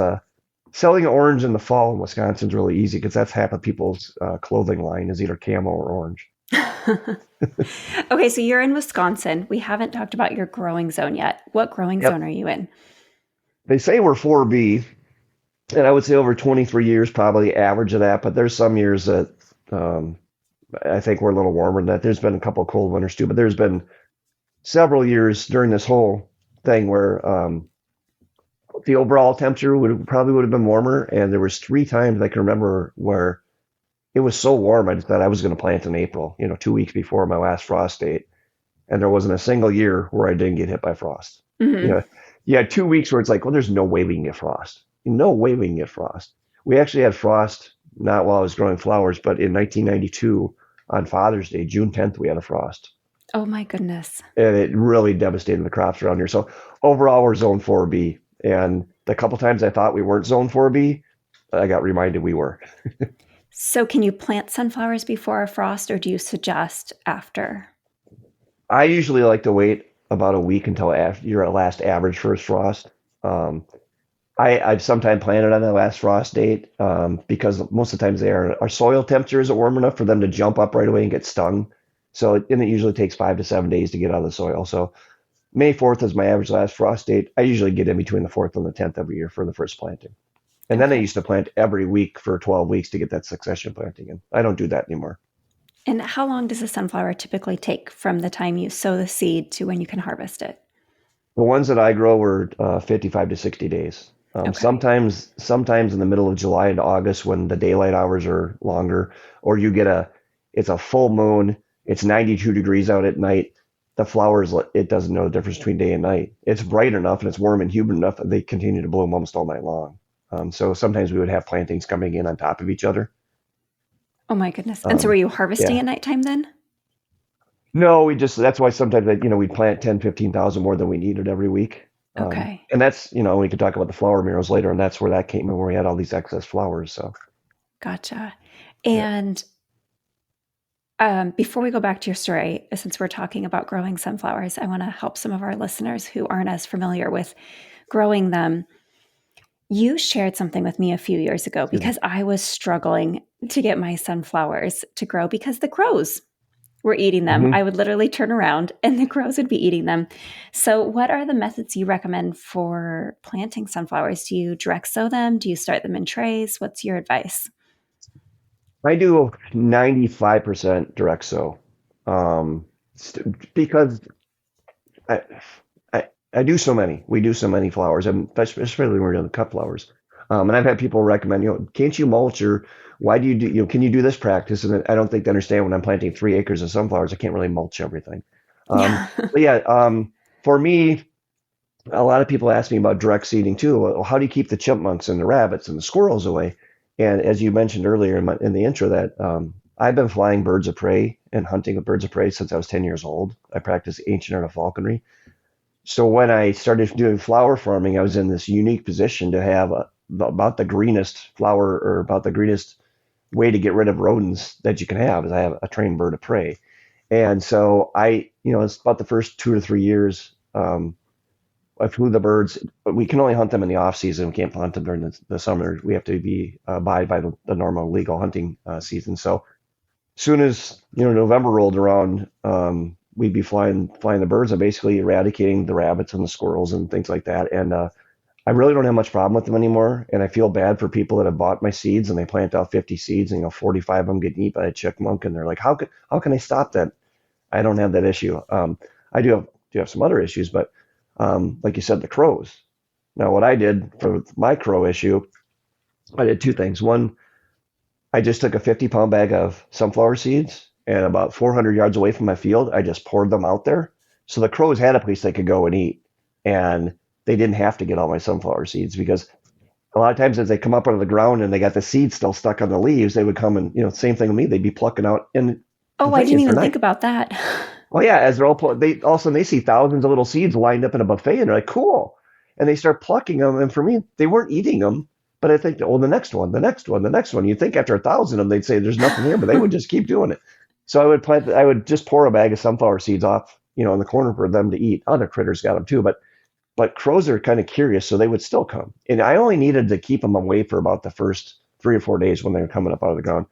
selling orange in the fall in Wisconsin is really easy because that's half of people's clothing line is either camo or orange. Okay, so you're in Wisconsin. We haven't talked about your growing zone yet. What growing zone Yep. are you in? They say we're 4B, and I would say over 23 years, probably average of that. But there's some years that um, I think we're a little warmer than that. There's been a couple of cold winters too, but there's been several years during this whole thing where the overall temperature would have been warmer, and there was 3 times I can remember where it was so warm I just thought I was going to plant in April, 2 weeks before my last frost date, and there wasn't a single year where I didn't get hit by frost. You Hmm. know, you had 2 weeks where it's like, well, there's no way we can get frost. No way we can get frost. We actually had frost not while I was growing flowers, but in 1992 on Father's Day, June 10th, we had a frost, Oh my goodness. and it really devastated the crops around here. So overall, we're zone 4B, and the couple times I thought we weren't zone 4B, I got reminded we were. So can you plant sunflowers before a frost or do you suggest after? I usually like to wait about a week until after your last average first frost. Um, I've sometimes planted on the last frost date because most of the times our soil temperature isn't warm enough for them to jump up right away and get stung. So and it usually takes 5 to 7 days to get out of the soil. So May 4th is my average last frost date. I usually get in between the 4th and the 10th every year for the first planting. And then I Okay. used to plant every week for 12 weeks to get that succession planting in. I don't do that anymore. And how long does a sunflower typically take from the time you sow the seed to when you can harvest it? The ones that I grow were 55 to 60 days. Okay. Sometimes in the middle of July and August when the daylight hours are longer, or it's a full moon, it's 92 degrees out at night. The flowers, it doesn't know the difference between day and night. It's bright enough and it's warm and humid enough that they continue to bloom almost all night long. So sometimes we would have plantings coming in on top of each other. Oh my goodness. And so were Um, you harvesting yeah. at nighttime then? No, that's why sometimes, we'd plant 10, 15,000 more than we needed every week. Okay. And that's, we could talk about the flower mirrors later, and that's where that came in, where we had all these excess flowers. So, Gotcha. yeah. And before we go back to your story, since we're talking about growing sunflowers, I want to help some of our listeners who aren't as familiar with growing them. You shared something with me a few years ago Excuse me. because I was struggling to get my sunflowers to grow because the crows were eating them. Hmm. I would literally turn around and the crows would be eating them. So, what are the methods you recommend for planting sunflowers? Do you direct sow them? Do you start them in trays? What's your advice? I do 95% direct sow, because I, I do so many. We do so many flowers, and especially when we're doing the cut flowers. And I've had people recommend, can't you mulch, or why do you do, can you do this practice? And I don't think they understand when I'm planting 3 acres of sunflowers, I can't really mulch everything. Yeah. But yeah, for me, a lot of people ask me about direct seeding too. Well, how do you keep the chipmunks and the rabbits and the squirrels away? And as you mentioned earlier in the intro, that I've been flying birds of prey and hunting with birds of prey since I was 10 years old. I practiced ancient art of falconry. So when I started doing flower farming, I was in this unique position to have about the greenest flower, or about the greenest way to get rid of rodents that you can have, is I have a trained bird of prey. And so it's about the first 2 to 3 years. I flew the birds, but we can only hunt them in the off season. We can't hunt them during the summer. We have to be abide by the normal legal hunting season. So soon as November rolled around, we'd be flying the birds and basically eradicating the rabbits and the squirrels and things like that. And I really don't have much problem with them anymore. And I feel bad for people that have bought my seeds and they plant out 50 seeds and 45 of them get eaten by a chipmunk, and they're like, how can I stop that? I don't have that issue. I do have some other issues, but like you said, the crows. Now, what I did for my crow issue, I did two things. One, I just took a 50-pound bag of sunflower seeds, and about 400 yards away from my field, I just poured them out there. So the crows had a place they could go and eat, and they didn't have to get all my sunflower seeds, because a lot of times as they come up out of the ground and they got the seeds still stuck on the leaves, they would come and, same thing with me. They'd be plucking out. And the Oh, I thing didn't is, they're even not. think about that. Well, yeah, as they're they all of a sudden they see thousands of little seeds lined up in a buffet, and they're like, cool. And they start plucking them. And for me, they weren't eating them. But I think, oh, the next one, the next one, the next one. You'd think after 1,000 of them, they'd say there's nothing here, but they would just keep doing it. So I would just pour a bag of sunflower seeds off, in the corner for them to eat. Other critters got them too, but crows are kind of curious, so they would still come. And I only needed to keep them away for about the first 3 or 4 days when they were coming up out of the ground.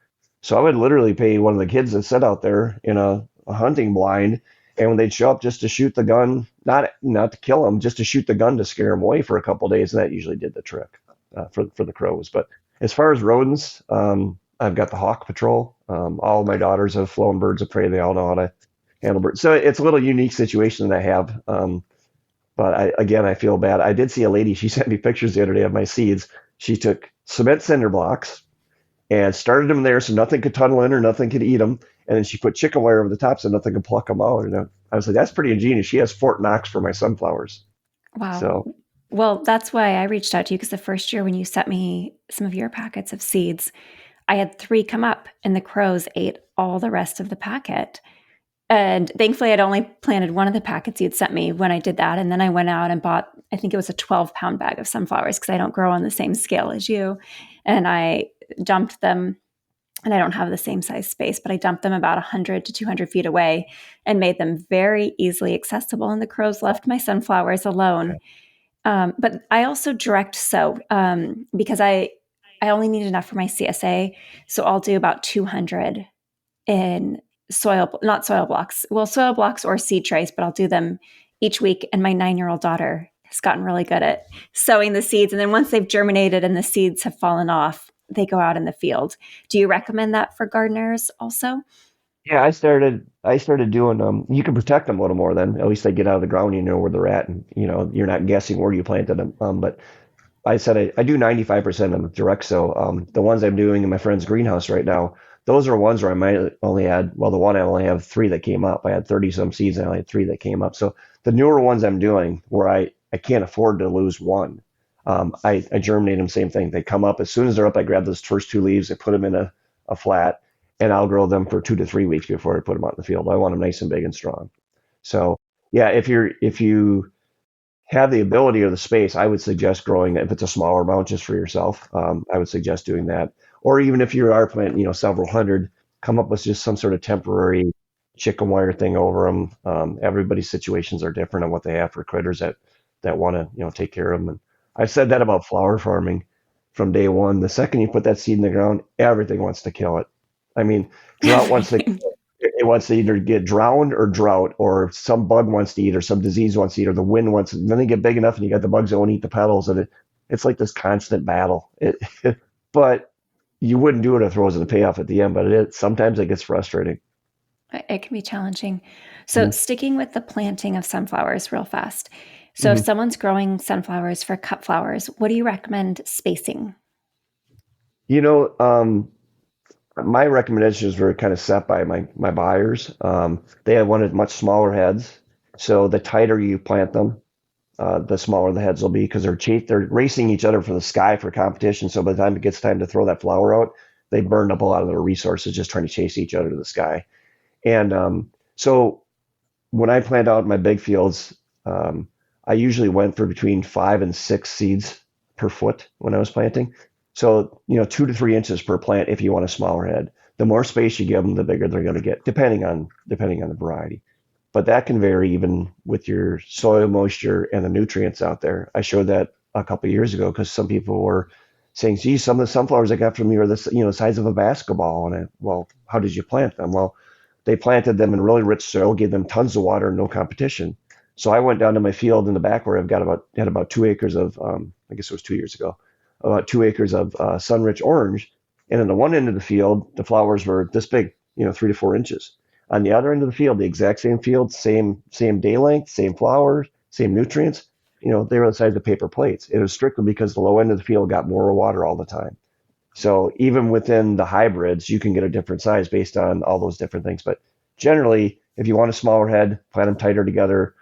So I would literally pay one of the kids that sit out there in a hunting blind, and when they'd show up just to shoot the gun, not to kill them, just to shoot the gun to scare them away for a couple of days, and that usually did the trick for the crows. But as far as rodents, I've got the hawk patrol. All of my daughters have flown birds of prey. They all know how to handle birds. So it's a little unique situation that I have. But I feel bad. I did see a lady. She sent me pictures the other day of my seeds. She took cement cinder blocks and started them there so nothing could tunnel in or nothing could eat them. And then she put chicken wire over the top so nothing could pluck them out. And I was like, that's pretty ingenious. She has Fort Knox for my sunflowers. Wow. So, Well, that's why I reached out to you, because the first year when you sent me some of your packets of seeds, I had 3 come up and the crows ate all the rest of the packet. And thankfully, I'd only planted one of the packets you'd sent me when I did that. And then I went out and bought, I think it was a 12-pound bag of sunflowers, because I don't grow on the same scale as you. And I dumped them, and I don't have the same size space, but I dumped them about 100 to 200 feet away and made them very easily accessible. And the crows left my sunflowers alone. okay. But I also direct sow, because I only need enough for my CSA. So I'll do about 200 in not soil blocks, well, soil blocks or seed trays, but I'll do them each week. And my 9-year-old daughter has gotten really good at sowing the seeds. And then once they've germinated and the seeds have fallen off, they go out in the field. Do you recommend that for gardeners also? Yeah, I started doing you can protect them a little more then. At least they get out of the ground, you know where they're at, and you're not guessing where you planted them. But I said I do 95% of them direct. So the ones I'm doing in my friend's greenhouse right now, those are ones where I might only add, well, the one I only have 3 that came up. I had 30 some seeds and I only had 3 that came up. So the newer ones I'm doing where I can't afford to lose one, I germinate them, same thing. They come up as soon as they're up. I grab those first 2 leaves, I put them in a flat, and I'll grow them for 2 to 3 weeks before I put them out in the field. I want them nice and big and strong. So yeah, if you have the ability or the space, I would suggest growing, if it's a smaller amount just for yourself. I would suggest doing that. Or even if you are planting, several hundred, come up with just some sort of temporary chicken wire thing over them. Everybody's situations are different on what they have for critters that want to, take care of them. And I've said that about flower farming from day one. The second you put that seed in the ground, everything wants to kill it. I mean, drought wants to it wants to either get drowned or drought, or some bug wants to eat, or some disease wants to eat, or the wind wants to. And then they get big enough, and you got the bugs that want to eat the petals, and it's like this constant battle. But you wouldn't do it if there wasn't a payoff at the end. But sometimes it gets frustrating. It can be challenging. So Mhm. sticking with the planting of sunflowers real fast. So if Mhm. someone's growing sunflowers for cut flowers, what do you recommend spacing? You know, my recommendations were kind of set by my buyers. They had wanted much smaller heads, so the tighter you plant them, the smaller the heads will be, because they're racing each other for the sky for competition. So by the time it gets time to throw that flower out, they burn up a lot of their resources just trying to chase each other to the sky. And so when I plant out my big fields, I usually went for between 5 and 6 seeds per foot when I was planting. So 2 to 3 inches per plant if you want a smaller head. The more space you give them, the bigger they're going to get, depending on the variety. But that can vary even with your soil moisture and the nutrients out there. I showed that a couple of years ago because some people were saying, "Geez, some of the sunflowers I got from you are the size of a basketball." And well, how did you plant them? Well, they planted them in really rich soil, gave them tons of water, and no competition. So I went down to my field in the back where had about 2 acres of, I guess it was 2 years ago, about 2 acres of sun-rich orange. And in the one end of the field, the flowers were this big, 3 to 4 inches. On the other end of the field, the exact same field, same day length, same flowers, same nutrients. They were the size of paper plates. It was strictly because the low end of the field got more water all the time. So even within the hybrids, you can get a different size based on all those different things. But generally, if you want a smaller head, plant them tighter together.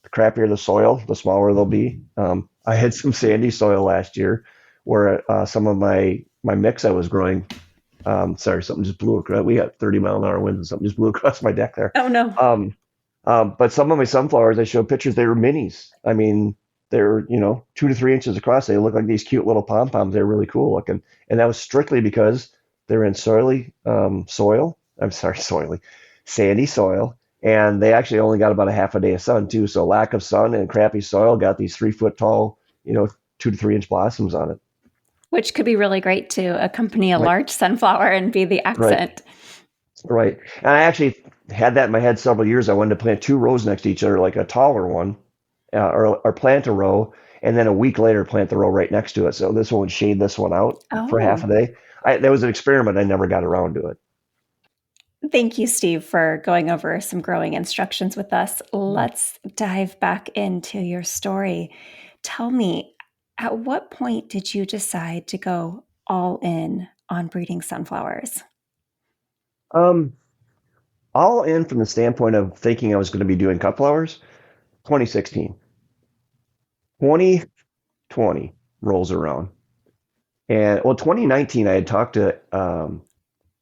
The crappier the soil, the smaller they'll be. I had some sandy soil last year where some of my mix I was growing. Sorry, something just blew across. We got 30-mile-an-hour winds and something just blew across my deck there. Oh, no. But some of my sunflowers, I showed pictures. They were minis. I mean, they're 2 to 3 inches across. They look like these cute little pom poms. They're really cool looking, and that was strictly because they're in soil. I'm sorry, sandy soil, and they actually only got about a half a day of sun too. So lack of sun and crappy soil got these 3 foot tall, 2 to 3 inch blossoms on it. Which could be really great to accompany a Right, large sunflower and be the right, accent. right. And I actually had that in my head several years. I wanted to plant two rows next to each other, like a taller one, or plant a row, and then a week later plant the row right next to it. So this one would shade this one out for half a Oh, day. That was an experiment. I never got around to it. thank you, Steve, for going over some growing instructions with us. Yeah. Let's dive back into your story. Tell me, at what point did you decide to go all in on breeding sunflowers? Um, all in from the standpoint of thinking I was going to be doing cut flowers. 2016, 2020 rolls around, and well, 2019 I had talked to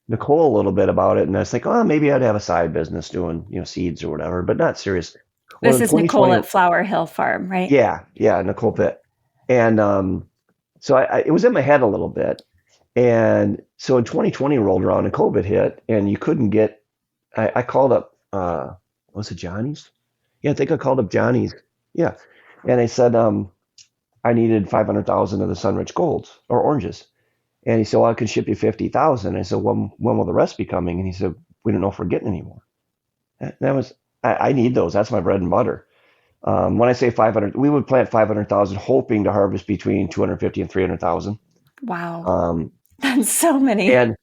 Nicole a little bit about it, and I was like, oh, maybe I'd have a side business doing seeds or whatever, but not serious. Well, This in is Nicole 2020, at Flower Hill Farm, right? yeah, Nicole Pitt, and so it was in my head a little bit, and so in 2020 rolled around and COVID hit, and you couldn't get. I called up. Was it Johnny's? Yeah, I think I called up Johnny's. Yeah, and I said I needed 500,000 of the Sunrich Golds or oranges. And he said, well, I can ship you 50,000. I said, when will the rest be coming? And he said, we don't know if we're getting any more. That was, I need those. That's my bread and butter. When I say 500, we would plant 500,000, hoping to harvest between 250 and 300,000. Wow. Um, That's so many. and,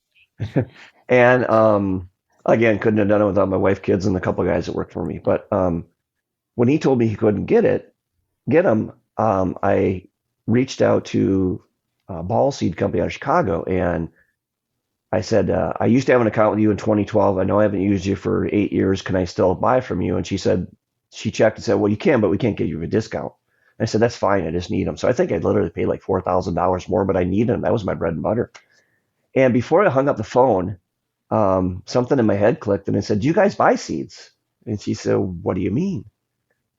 and, again, couldn't have done it without my wife, kids, and a couple of guys that worked for me. But, when he told me he couldn't get them, I reached out to a ball seed company out of Chicago, and I said, I used to have an account with you in 2012. I know I haven't used you for 8 years. Can I still buy from you? And she said, she checked and said, well, you can, but we can't give you a discount. And I said, that's fine. I just need them. So I think I literally paid like $4,000 more, but I needed them. That was my bread and butter. And before I hung up the phone, something in my head clicked, and I said, do you guys buy seeds? And she said, what do you mean?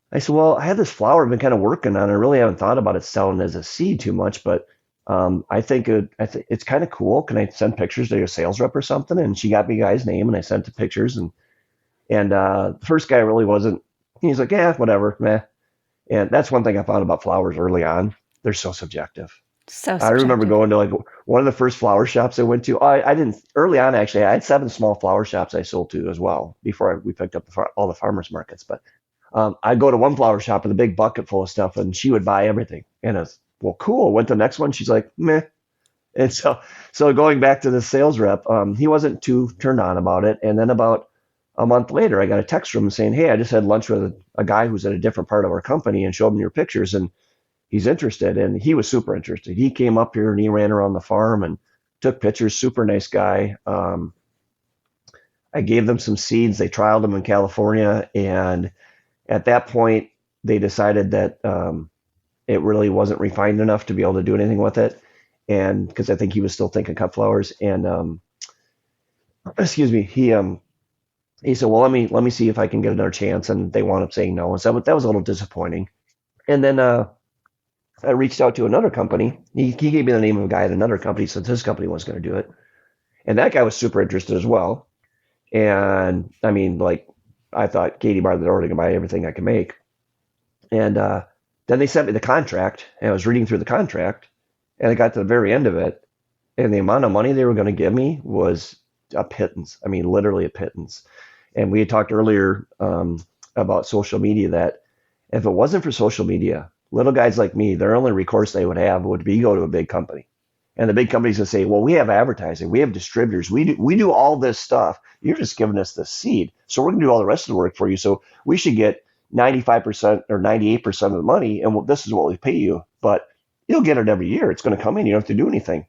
I said, well, I have this flower I've been kind of working on. I really haven't thought about it selling as a seed too much, but I think it's kind of cool. Can I send pictures to your sales rep or something? And she got me a guy's name, and I sent the pictures. And the first guy really wasn't. He's like, yeah, whatever, meh. And that's one thing I found about flowers early on. They're so subjective. So I remember subjective. going to like one of the first flower shops I went to. I didn't early on actually. I had 7 small flower shops I sold to as well before we picked up all the farmers markets. But I'd go to one flower shop with a big bucket full of stuff, and she would buy everything. And it's well, cool. Went to the next one. She's like, meh. And so going back to the sales rep, he wasn't too turned on about it. And then about a month later, I got a text from him saying, hey, I just had lunch with a guy who's at a different part of our company and showed him your pictures, and he's interested. And he was super interested. He came up here and he ran around the farm and took pictures. Super nice guy. I gave them some seeds. They trialed them in California, and at that point, they decided that it really wasn't refined enough to be able to do anything with it. And because I think he was still thinking cut flowers. And excuse me, he said, well, let me see if I can get another chance. And they wound up saying no. And so that was a little disappointing. And then I reached out to another company. He gave me the name of a guy at another company since his company was going to do it. And that guy was super interested as well. And I mean, like, I thought Katie bar the door to buy everything I could make. And then they sent me the contract, and I was reading through the contract, and I got to the very end of it, and the amount of money they were going to give me was a pittance. I mean, literally a pittance. And we had talked earlier about social media, that if it wasn't for social media, little guys like me, their only recourse they would have would be go to a big company. And the big companies would say, well, we have advertising, we have distributors, we do all this stuff. You're just giving us the seed. So we're going to do all the rest of the work for you. So we should get 95% or 98% of the money, and this is what we pay you. But you'll get it every year. It's going to come in. You don't have to do anything.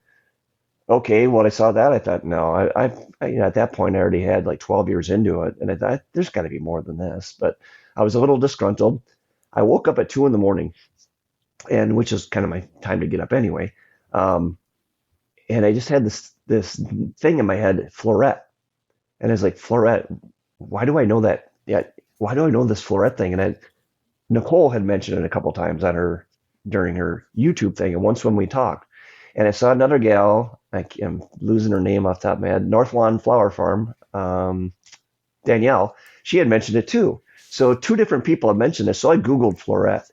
Okay, when I saw that, I thought, no, at that point, I already had like 12 years into it. And I thought, there's got to be more than this. But I was a little disgruntled. I woke up at 2 a.m, and which is kind of my time to get up anyway. And I just had this thing in my head, floret. And I was like, floret, why do I know that? Yeah, why do I know this floret thing? And Nicole had mentioned it a couple times during her YouTube thing, and once when we talked. And I saw another gal, I'm losing her name off the top of my head, North Lawn Flower Farm, Danielle, she had mentioned it too. So 2 different people had mentioned this. So I Googled floret.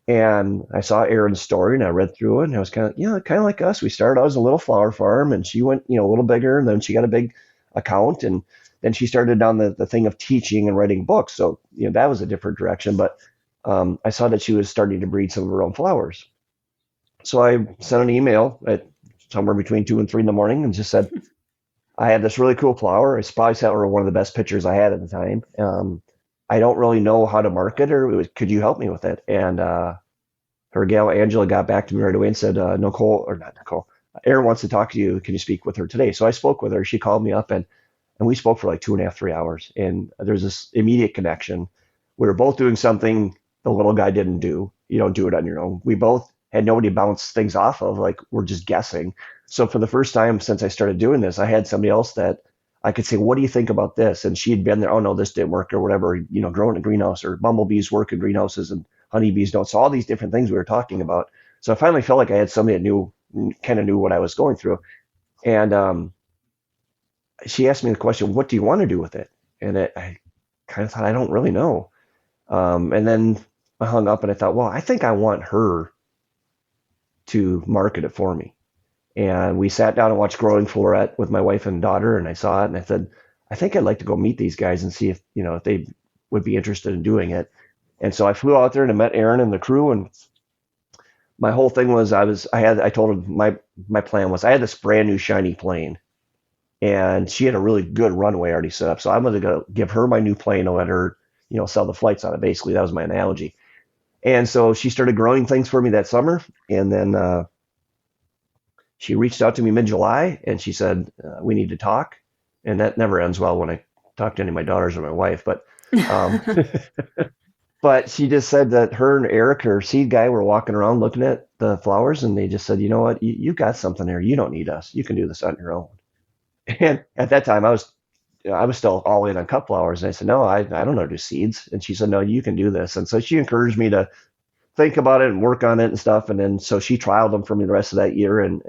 And I saw Erin's story and I read through it and I was kind of like us. We started out as a little flower farm and she went, a little bigger and then she got a big account and then she started down the thing of teaching and writing books. So, that was a different direction. But I saw that she was starting to breed some of her own flowers. So I sent an email at somewhere between 2 and 3 in the morning and just said, I had this really cool flower. I probably sent her one of the best pictures I had at the time. I don't really know how to market her. Could you help me with it? And her gal Angela got back to me right away and said, Nicole, or not Nicole, Erin wants to talk to you. Can you speak with her today? So I spoke with her. She called me up and we spoke for like 2.5, 3 hours. And there's this immediate connection. We were both doing something the little guy didn't do. You don't do it on your own. We both had nobody to bounce things off of. Like we're just guessing. So for the first time since I started doing this, I had somebody else that I could say, what do you think about this? And she had been there. Oh no, this didn't work or whatever, growing in a greenhouse or bumblebees work in greenhouses and honeybees don't. So all these different things we were talking about. So I finally felt like I had somebody that kind of knew what I was going through. And she asked me the question, what do you want to do with it? And I kind of thought, I don't really know. And then I hung up and I thought, well, I think I want her to market it for me. And we sat down and watched Growing Floret with my wife and daughter, and I saw it, and I said, I think I'd like to go meet these guys and see if they would be interested in doing it. And so I flew out there and I met Erin and the crew, and my whole thing was I told him my plan was I had this brand new shiny plane, and she had a really good runway already set up. So I'm going to go give her my new plane and let her sell the flights on it. Basically, that was my analogy. And so she started growing things for me that summer, and then she reached out to me mid-July and she said, we need to talk. And that never ends well when I talk to any of my daughters or my wife. Um, but she just said that her and Eric, her seed guy, were walking around looking at the flowers and they just said, you know what, you got something there. You don't need us. You can do this on your own. And at that time I was still all in on cut flowers. And I said, no, I don't know how to do seeds. And she said, no, you can do this. And so she encouraged me to think about it and work on it and stuff. And then so she trialed them for me the rest of that year. And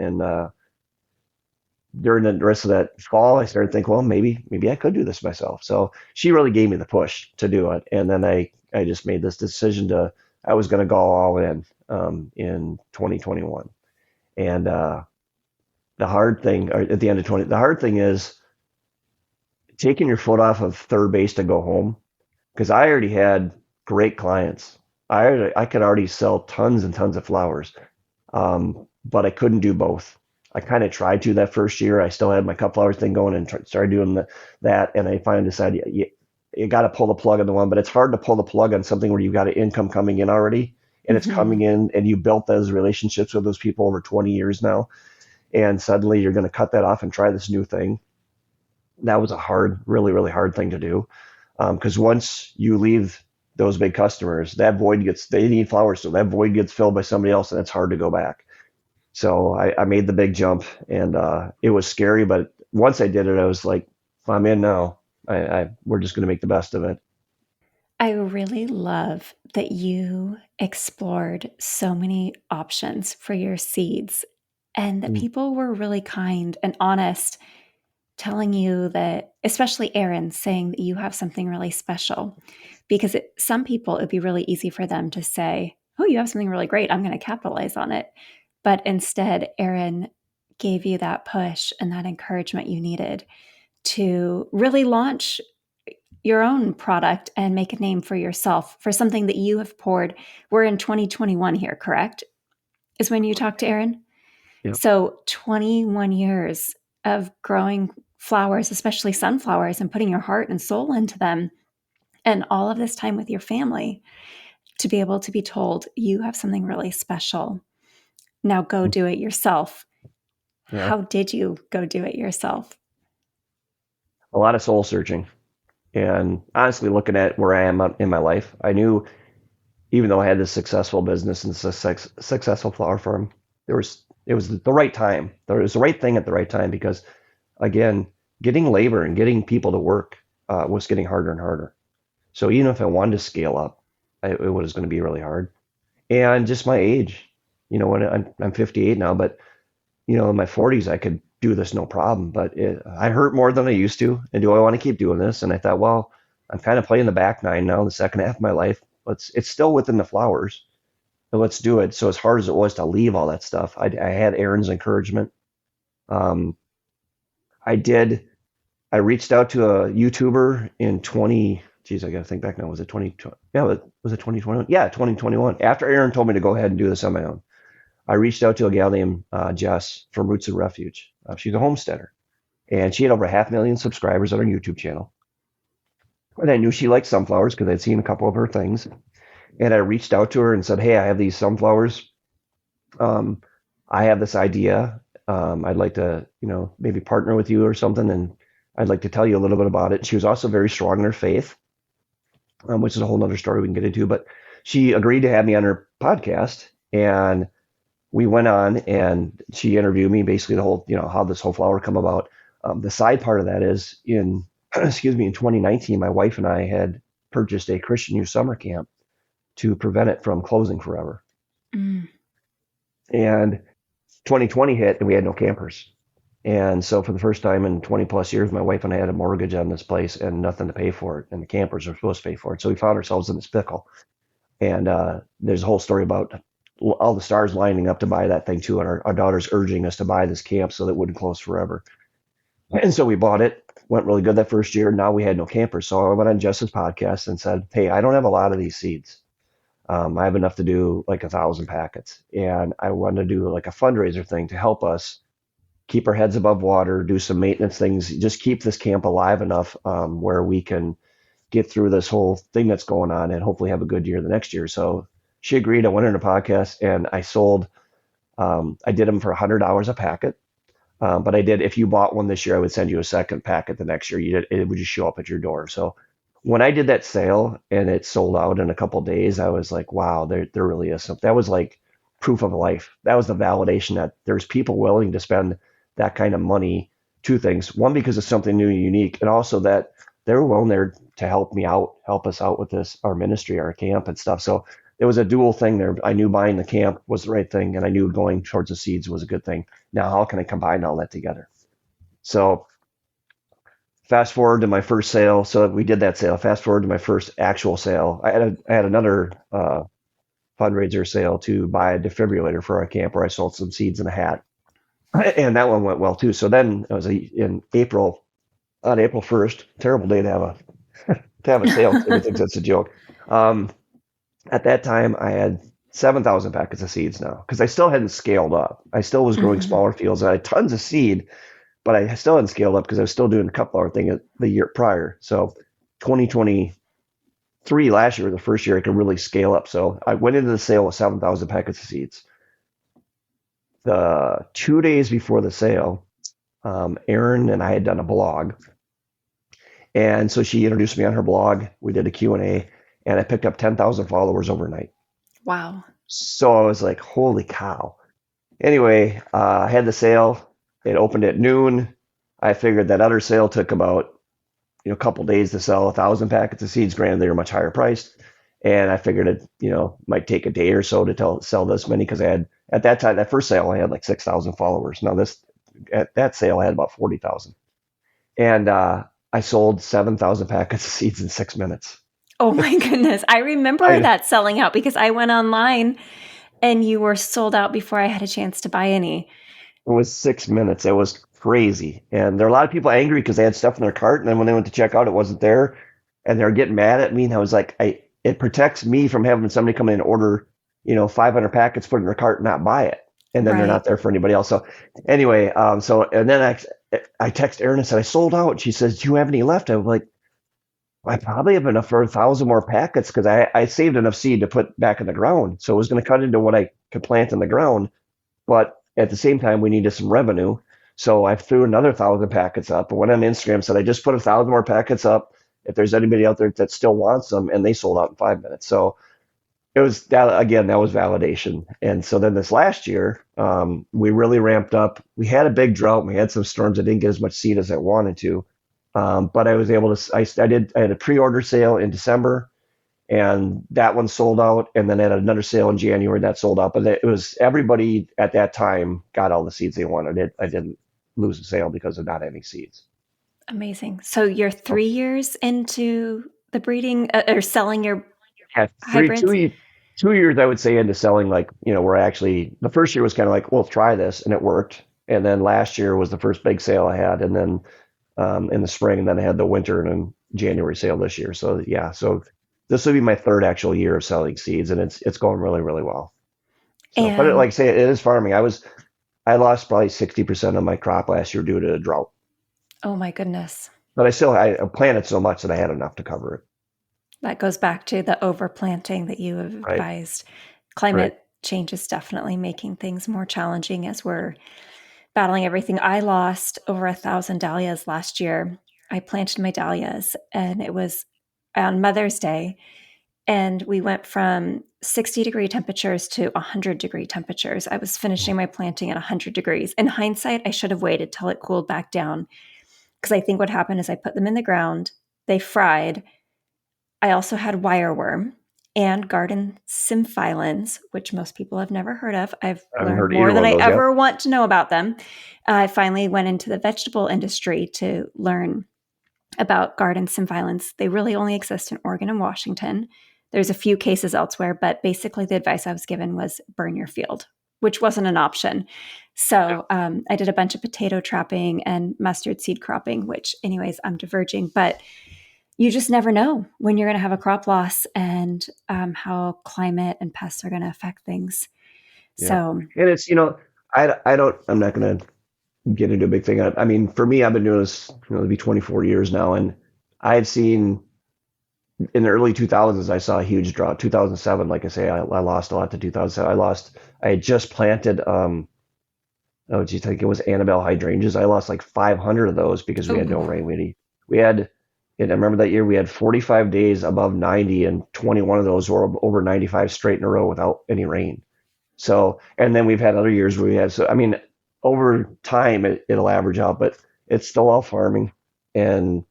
during the rest of that fall, I started thinking, well, maybe I could do this myself. So she really gave me the push to do it. And then I just made this decision I was going to go all in 2021. And the hard thing, or at the end of the hard thing is taking your foot off of third base to go home. Because I already had great clients. I could already sell tons and tons of flowers, but I couldn't do both. I kind of tried to that first year. I still had my cut flowers thing going and started doing that. And I finally decided you got to pull the plug on the one, but it's hard to pull the plug on something where you've got an income coming in already and it's coming in and you built those relationships with those people over 20 years now. And suddenly you're going to cut that off and try this new thing. That was a hard, really, really hard thing to do. Because once you leave those big customers, they need flowers. So that void gets filled by somebody else and it's hard to go back. So I made the big jump and it was scary. But once I did it, I was like, I'm in now. We're just going to make the best of it. I really love that you explored so many options for your seeds and that people were really kind and honest, telling you that, especially Erin, saying that you have something really special. Because some people, it'd be really easy for them to say, oh, you have something really great. I'm going to capitalize on it. But instead, Erin gave you that push and that encouragement you needed to really launch your own product and make a name for yourself for something that you have poured. We're in 2021 here, correct? Is when you talked to Erin? Yep. So 21 years of growing flowers, especially sunflowers, and putting your heart and soul into them, and all of this time with your family to be able to be told you have something really special. Now go do it yourself. Yeah. How did you go do it yourself? A lot of soul searching. And honestly, looking at where I am in my life, I knew even though I had this successful business and successful flower farm, it was the right time. There was the right thing at the right time because, again, getting labor and getting people to work was getting harder and harder. So even if I wanted to scale up, it was going to be really hard. And just my age, when I'm 58 now, but in my 40s, I could do this no problem. But I hurt more than I used to. And do I want to keep doing this? And I thought, well, I'm kind of playing the back nine now, the second half of my life. But it's still within the flowers. let's do it. So as hard as it was to leave all that stuff, I had Aaron's encouragement. Um, I did. I reached out to a YouTuber in 20. Geez, I got to think back now. Was it 2020? Yeah, was it 2021? Yeah, 2021. After Aaron told me to go ahead and do this on my own, I reached out to a gal named Jess from Roots and Refuge. She's a homesteader, and she had over 500,000 subscribers on her YouTube channel. And I knew she liked sunflowers because I'd seen a couple of her things. And I reached out to her and said, "Hey, I have these sunflowers. Um, I have this idea. I'd like to, maybe partner with you or something, and I'd like to tell you a little bit about it." She was also very strong in her faith, which is a whole other story we can get into. But she agreed to have me on her podcast, and we went on, and she interviewed me basically the whole, how this whole flower come about. The side part of that is excuse me, in 2019, my wife and I had purchased a Christian youth summer camp to prevent it from closing forever. Mm. And 2020 hit, and we had no campers. And so for the first time in 20 plus years, my wife and I had a mortgage on this place and nothing to pay for it. And the campers are supposed to pay for it. So we found ourselves in this pickle. And there's a whole story about all the stars lining up to buy that thing too. And our daughter's urging us to buy this camp so that it wouldn't close forever. And so we bought it. Went really good that first year. Now we had no campers. So I went on Jess's podcast and said, "Hey, I don't have a lot of these seeds. I have enough to do like 1,000 packets. And I want to do like a fundraiser thing to help us keep our heads above water, do some maintenance things, just keep this camp alive enough where we can get through this whole thing that's going on and hopefully have a good year the next year." So she agreed. I went in a podcast and I sold, I did them for $100 a packet. But I did, if you bought one this year, I would send you a second packet the next year. It would just show up at your door. So when I did that sale and it sold out in a couple of days, I was like, wow, there really is something. That was like proof of life. That was the validation that there's people willing to spend that kind of money. Two things. One, because it's something new and unique, and also that they were willing there to help us out with this, our ministry, our camp and stuff. So it was a dual thing there. I knew buying the camp was the right thing, and I knew going towards the seeds was a good thing. Now, how can I combine all that together? So fast forward to my first sale. So we did that sale. Fast forward to my first actual sale. I had another fundraiser sale to buy a defibrillator for our camp where I sold some seeds and a hat. And that one went well too. So then it was in April, on April 1st, terrible day to have a sale. Everybody thinks that's a joke. At that time, I had 7,000 packets of seeds now because I still hadn't scaled up. I still was growing smaller fields. I had tons of seed, but I still hadn't scaled up because I was still doing a couple hour thing the year prior. So 2023, last year, the first year I could really scale up. So I went into the sale with 7,000 packets of seeds. The 2 days before the sale, Erin and I had done a blog. And so she introduced me on her blog. We did a Q&A, and I picked up 10,000 followers overnight. Wow. So I was like, holy cow. Anyway, I had the sale. It opened at noon. I figured that other sale took about a couple days to sell 1,000 packets of seeds. Granted, they were much higher priced. And I figured it, might take a day or so to sell this many because I had, at that time, that first sale, I had like 6,000 followers. Now at that sale, I had about 40,000. And I sold 7,000 packets of seeds in 6 minutes. Oh my goodness. I remember that selling out because I went online and you were sold out before I had a chance to buy any. It was 6 minutes. It was crazy. And there were a lot of people angry because they had stuff in their cart. And then when they went to check out, it wasn't there. And they were getting mad at me. And I was like, it protects me from having somebody come in and order, 500 packets, put in their cart and not buy it. And then they're not there for anybody else. So anyway, and then I text Erin and said, I sold out. She says, do you have any left? I was like, I probably have enough for 1,000 more packets because I saved enough seed to put back in the ground. So it was going to cut into what I could plant in the ground. But at the same time, we needed some revenue. So I threw another 1,000 packets up. I went on Instagram, said, I just put 1,000 more packets up. If there's anybody out there that still wants them, and they sold out in 5 minutes. So it was that, again, that was validation. And so then this last year, we really ramped up. We had a big drought. We had some storms. I didn't get as much seed as I wanted to. But I was able to, I had a pre-order sale in December, and that one sold out. And then I had another sale in January that sold out. But it was, everybody at that time got all the seeds they wanted. I didn't lose a sale because of not having seeds. Amazing. So you're 3 years into the breeding or selling your Yeah, hybrids? 2 years, I would say, into selling, like, we're actually, the first year was kind of like, well, try this, and it worked. And then last year was the first big sale I had. And then in the spring, and then I had the winter and then January sale this year. So yeah, so this will be my third actual year of selling seeds, and it's going really, really well. So, but like And I say, it is farming. I lost probably 60% of my crop last year due to drought, oh my goodness, but I planted so much that I had enough to cover it. that goes back to the overplanting that you have Right, advised. right. Climate change is definitely making things more challenging as we're battling everything. I lost over 1,000 dahlias last year. I planted my dahlias, and it was on Mother's Day. And we went from 60-degree temperatures to 100-degree temperatures. I was finishing my planting at 100 degrees. In hindsight, I should have waited till it cooled back down, because I think what happened is I put them in the ground, they fried. I also had wireworm and garden symphyllans, which most people have never heard of. I've I haven't learned heard more either than one of I those yet. ever want to know about them. I finally went into the vegetable industry to learn about garden symphyllans. They really only exist in Oregon and Washington. There's a few cases elsewhere, but basically the advice I was given was burn your field, which wasn't an option. So I did a bunch of potato trapping and mustard seed cropping, which anyways, I'm diverging, but you just never know when you're going to have a crop loss, and how climate and pests are going to affect things. Yeah, So, and it's I'm not going to get into a big thing. I mean, for me, I've been doing this, it'll be 24 years now, and I've seen in the early 2000s, I saw a huge drought. 2007, like I say, I lost a lot to 2007. I had just planted, oh geez, I think it was Annabelle hydrangeas. I lost like 500 of those because we had no ooh, rain. We had, and I remember that year we had 45 days above 90, and 21 of those were over 95 straight in a row without any rain. So, and then we've had other years where we had, so I mean, over time it'll average out, but it's still all farming. And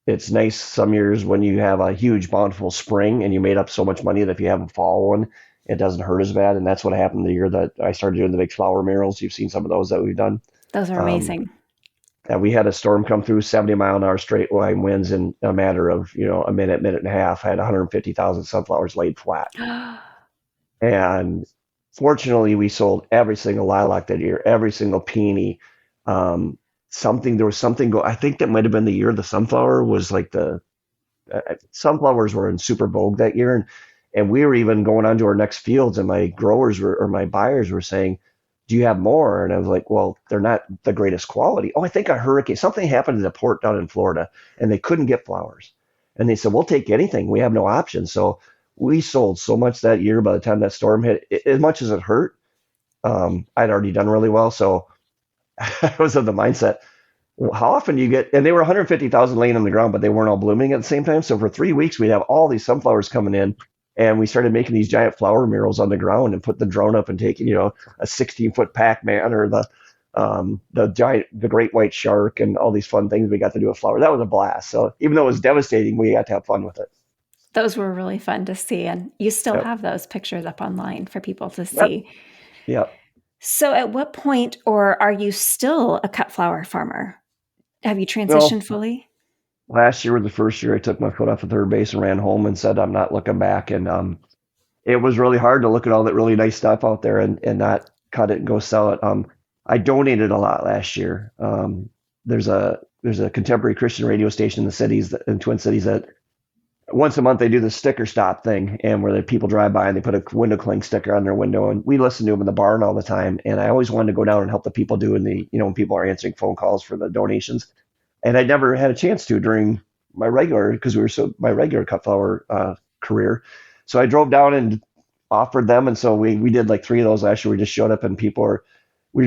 it's nice some years when you have a huge bountiful spring and you made up so much money that if you have a fall one, it doesn't hurt as bad. And that's what happened the year that I started doing the big flower murals. You've seen some of those that we've done. those are Um, amazing. and we had a storm come through, 70-mile-an-hour straight line winds in a matter of, a minute and a half. I had 150,000 sunflowers laid flat. And fortunately, we sold every single lilac that year, every single peony. There was something I think that might have been the year the sunflower was like sunflowers were in super vogue that year. And we were even going on to our next fields, and my buyers were saying, do you have more? And I was like, well, they're not the greatest quality. Oh, I think a hurricane, something happened in the port down in Florida, and they couldn't get flowers. And they said, we'll take anything. We have no option. So we sold so much that year. By the time that storm hit, as much as it hurt, I'd already done really well. So I was of the mindset, well, how often do you get, and they were 150,000 laying on the ground, but they weren't all blooming at the same time. So for 3 weeks, we'd have all these sunflowers coming in, and we started making these giant flower murals on the ground and put the drone up and taking, a 16-foot Pac-Man or the great white shark and all these fun things we got to do with flowers. That was a blast. So even though it was devastating, we got to have fun with it. Those were really fun to see, and you still Yep. have those pictures up online for people to Yep. see. Yep. So at what point, or are you still a cut flower farmer? Have you Well, transitioned fully? last year was the first year I took my foot off of third base and ran home and said, I'm not looking back. And it was really hard to look at all that really nice stuff out there and not cut it and go sell it. I donated a lot last year. There's a contemporary Christian radio station in the cities, in Twin Cities, that once a month they do the sticker stop thing, and where the people drive by and they put a window cling sticker on their window, and we listen to them in the barn all the time. And I always wanted to go down and help the people doing when people are answering phone calls for the donations. And I never had a chance to during because my regular cut flower career. So I drove down and offered them, and so we did like 3 of those last year. We just showed up, and we were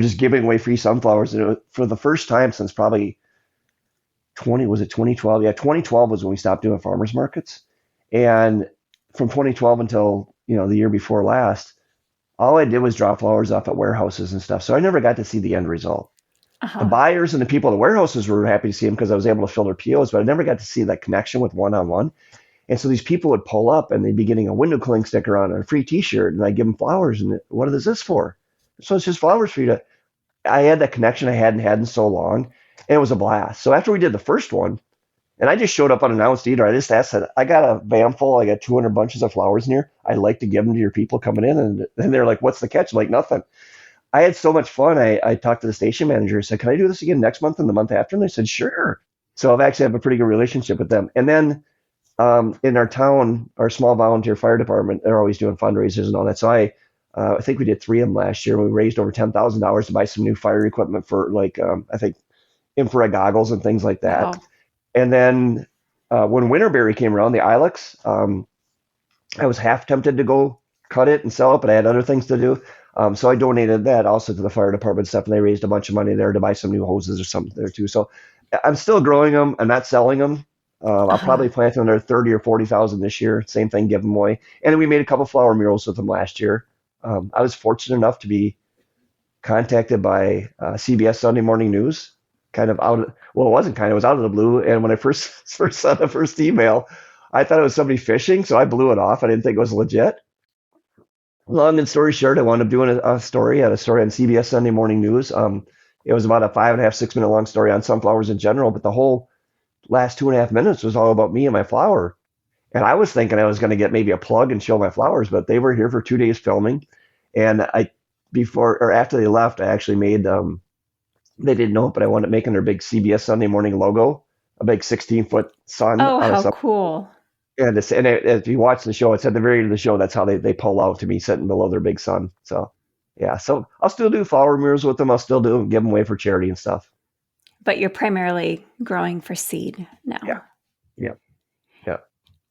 just giving away free sunflowers, and for the first time since probably 2012? Yeah, 2012 was when we stopped doing farmers markets, and from 2012 until the year before last, all I did was drop flowers off at warehouses and stuff. So I never got to see the end result. The Uh-huh. buyers and the people at the warehouses were happy to see them because I was able to fill their POs, but I never got to see that connection with one-on-one. And so these people would pull up and they'd be getting a window cling sticker on and a free T-shirt, and I give them flowers. And what is this for? So it's just flowers for you to. I had that connection I hadn't had in so long, and it was a blast. So after we did the first one, And I just showed up unannounced either. I just asked that I got a van full. I got 200 bunches of flowers in here. I'd like to give them to your people coming in. And they're like, what's the catch? I'm like, nothing. I had so much fun. I talked to the station manager and said, can I do this again next month and the month after? And they said, sure. So I've actually have a pretty good relationship with them. And then in our town, our small volunteer fire department, they're always doing fundraisers and all that. So I think we did 3 of them last year. We raised over $10,000 to buy some new fire equipment for like, I think infrared goggles and things like that. Wow. And then when Winterberry came around, the ilex, I was half tempted to go cut it and sell it, but I had other things to do. So I donated that also to the fire department stuff, and they raised a bunch of money there to buy some new hoses or something there too. So I'm still growing them. I'm not selling them. I'll probably plant another 30 or 40,000 this year. Same thing, give them away. And then we made a couple flower murals with them last year. I was fortunate enough to be contacted by CBS Sunday Morning News, kind of out of, well, it wasn't kind of, it was out of the blue. And when I first saw the first email, I thought it was somebody fishing, so I blew it off. I didn't think it was legit. Long and story short, I wound up doing a story on CBS Sunday Morning News. It was about a 5.5, 6 minute long story on sunflowers in general, but the whole last 2.5 minutes was all about me and my flower. And I was thinking I was going to get maybe a plug and show my flowers, but they were here for 2 days filming. And before or after they left, I actually made, they didn't know it, but I wound up making their big CBS Sunday Morning logo, a big 16-foot sun. Oh, how cool. And if you watch the show, it's at the very end of the show. That's how they pull out to me sitting below their big sun. So, yeah. So I'll still do flower murals with them. I'll still give them away for charity and stuff. But you're primarily growing for seed now. Yeah.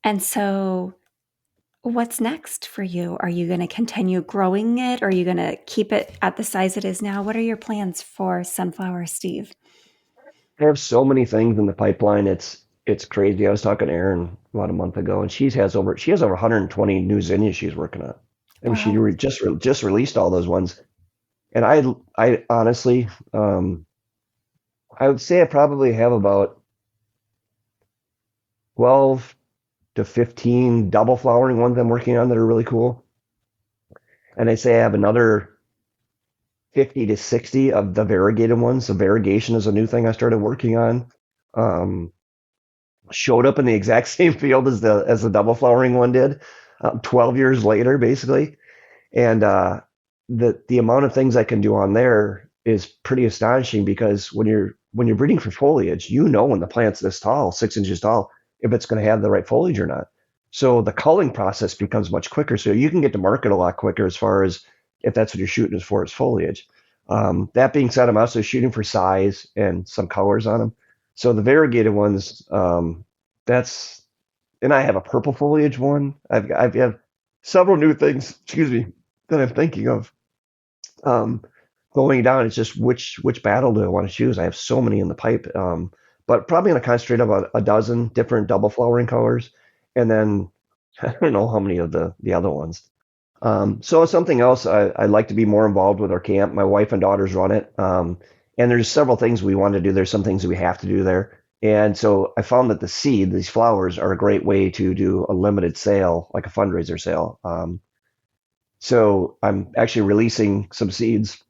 And so what's next for you? Are you going to continue growing it? Or are you going to keep it at the size it is now? What are your plans for sunflower, Steve? I have so many things in the pipeline. It's crazy. I was talking to Erin about a month ago, and she has over 120 new zinnias she's working on. And she just released all those ones. And I honestly, I would say I probably have about 12 to 15 double flowering ones I'm working on that are really cool. And I say I have another 50 to 60 of the variegated ones. So variegation is a new thing I started working on. Showed up in the exact same field as the double flowering one did, 12 years later, basically. And the amount of things I can do on there is pretty astonishing, because when you're breeding for foliage, when the plant's this tall, 6 inches tall, if it's going to have the right foliage or not. So the culling process becomes much quicker. So you can get to market a lot quicker as far as if that's what you're shooting for is foliage. That being said, I'm also shooting for size and some colors on them. So the variegated ones, and I have a purple foliage one. I have several new things, that I'm thinking of going down. It's just which battle do I want to choose? I have so many in the pipe, but probably going to concentrate on a dozen different double flowering colors, and then I don't know how many of the other ones. So something else, I'd like to be more involved with our camp. My wife and daughters run it. And there's several things we want to do. There's some things that we have to do there. And so I found that these flowers are a great way to do a limited sale, like a fundraiser sale. So I'm actually releasing some seeds.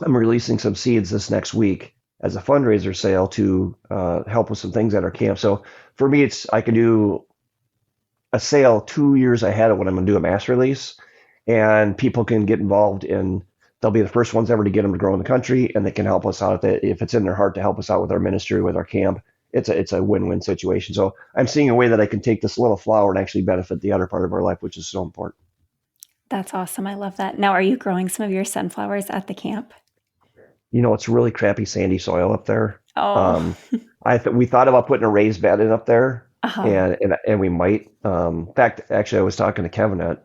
I'm releasing some seeds this next week as a fundraiser sale to help with some things at our camp. So for me, I can do a sale 2 years ahead of when I'm going to do a mass release, and people can get involved in. They'll be the first ones ever to get them to grow in the country, and they can help us out if it's in their heart to help us out with our ministry, with our camp. It's a win-win situation. So I'm seeing a way that I can take this little flower and actually benefit the other part of our life, which is so important. That's awesome. I love that. Now, are you growing some of your sunflowers at the camp? It's really crappy sandy soil up there. Oh. We thought about putting a raised bed in up there, Uh-huh. and we might. In fact, actually, I was talking to Kevin at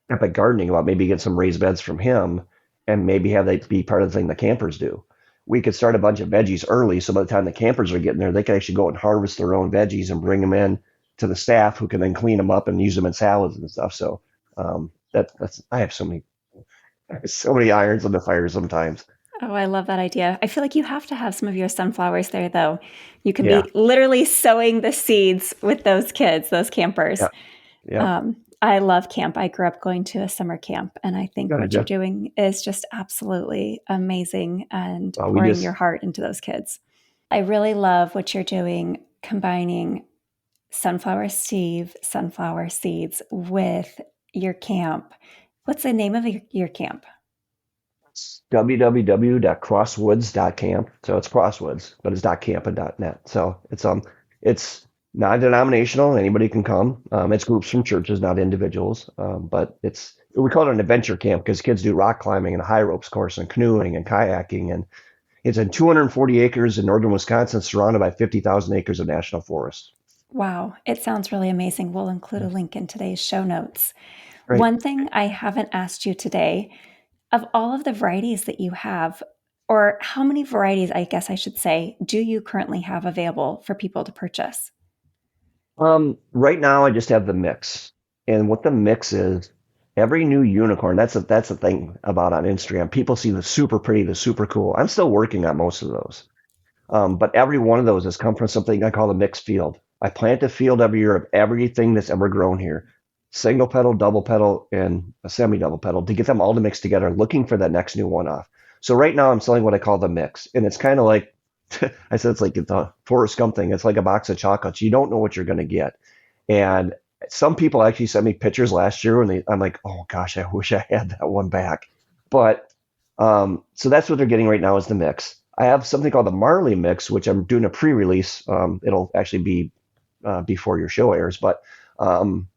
Epic Gardening about maybe get some raised beds from him, and maybe have that be part of the thing the campers do. We could start a bunch of veggies early, so by the time the campers are getting there, they can actually go and harvest their own veggies and bring them in to the staff, who can then clean them up and use them in salads and stuff. So I have so many irons on the fire sometimes. Oh, I love that idea. I feel like you have to have some of your sunflowers there, though. You can Yeah. be literally sowing the seeds with those kids, those campers. Yeah. I love camp. I grew up going to a summer camp, and I think what Gotcha. you're doing is just absolutely amazing and Well, pouring your heart into those kids. I really love what you're doing combining sunflower seeds with your camp. What's the name of your camp? www.crosswoods.camp. So it's Crosswoods, but it's .camp and .net. So it's non-denominational. Anybody can come. It's groups from churches, not individuals. But we call it an adventure camp because kids do rock climbing and a high ropes course and canoeing and kayaking. And it's in 240 acres in northern Wisconsin, surrounded by 50,000 acres of national forest. Wow, it sounds really amazing. We'll include a link in today's show notes. Right. One thing I haven't asked you today, of all of the varieties that you have, or how many varieties, I guess I should say, do you currently have available for people to purchase? Right now I just have the mix. And what the mix is, every new unicorn, that's the thing about on Instagram. People see the super pretty, the super cool. I'm still working on most of those. But every one of those has come from something I call a mixed field. I plant a field every year of everything that's ever grown here. Single petal, double petal, and a semi-double petal to get them all to mix together, looking for that next new one off. So right now I'm selling what I call the mix. And it's kind of like I said, it's like the Forrest Gump thing. It's like a box of chocolates. You don't know what you're going to get. And some people actually sent me pictures last year and I'm like, oh gosh, I wish I had that one back. But so that's what they're getting right now is the mix. I have something called the Marley mix, which I'm doing a pre-release. It'll actually be before your show airs. But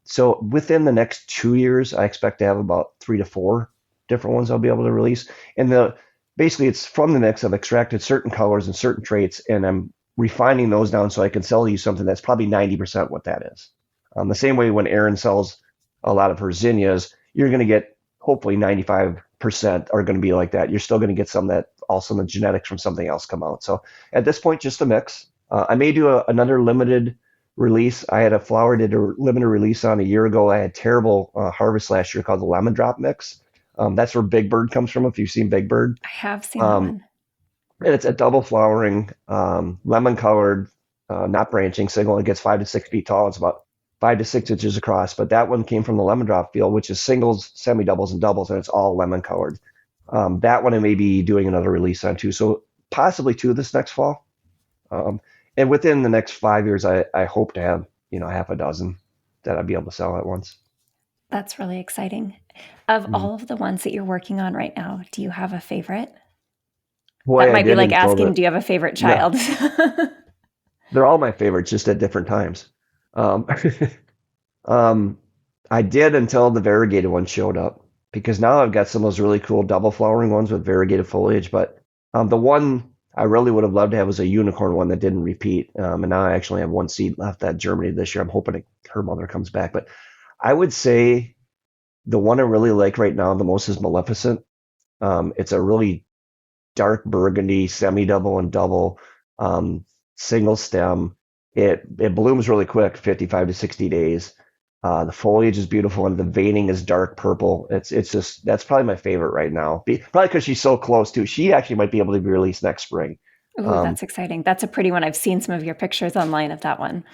so within the next 2 years, I expect to have about 3 to 4 different ones I'll be able to release. And basically it's from the mix. I've extracted certain colors and certain traits, and I'm refining those down so I can sell you something that's probably 90% what that is. The same way when Erin sells a lot of her zinnias, you're going to get hopefully 95% are going to be like that. You're still going to get some that also the genetics from something else come out. So at this point, just a mix. I may do another limited release. I had a flower did a limited release on a year ago. I had terrible harvest last year called the lemon drop mix. That's where Big Bird comes from. If you've seen Big Bird, I have seen that one. and it's a double flowering, lemon colored, not branching single. It gets 5 to 6 feet tall. It's about 5 to 6 inches across. But that one came from the lemon drop field, which is singles, semi doubles, and doubles, and it's all lemon colored. That one I may be doing another release on too. So possibly 2 this next fall. And within the next 5 years, I hope to have half a dozen that I'd be able to sell at once. That's really exciting. Of all of the ones that you're working on right now, do you have a favorite? Boy, That I might be did like until asking, do you have a favorite no, child? they're all my favorites, just at different times. Um, um, I did until the variegated one showed up because now I've got some of those really cool double flowering ones with variegated foliage. But the one I really would have loved to have was a unicorn one that didn't repeat. And now I actually have one seed left that germinated this year. I'm hoping her mother comes back. But I would say the one I really like right now the most is Maleficent. It's a really dark burgundy, semi-double and double, single stem. It blooms really quick, 55 to 60 days. The foliage is beautiful and the veining is dark purple. It's just that's probably my favorite right now. Probably because she's so close to. She actually might be able to be released next spring. Oh, that's exciting. That's a pretty one. I've seen some of your pictures online of that one.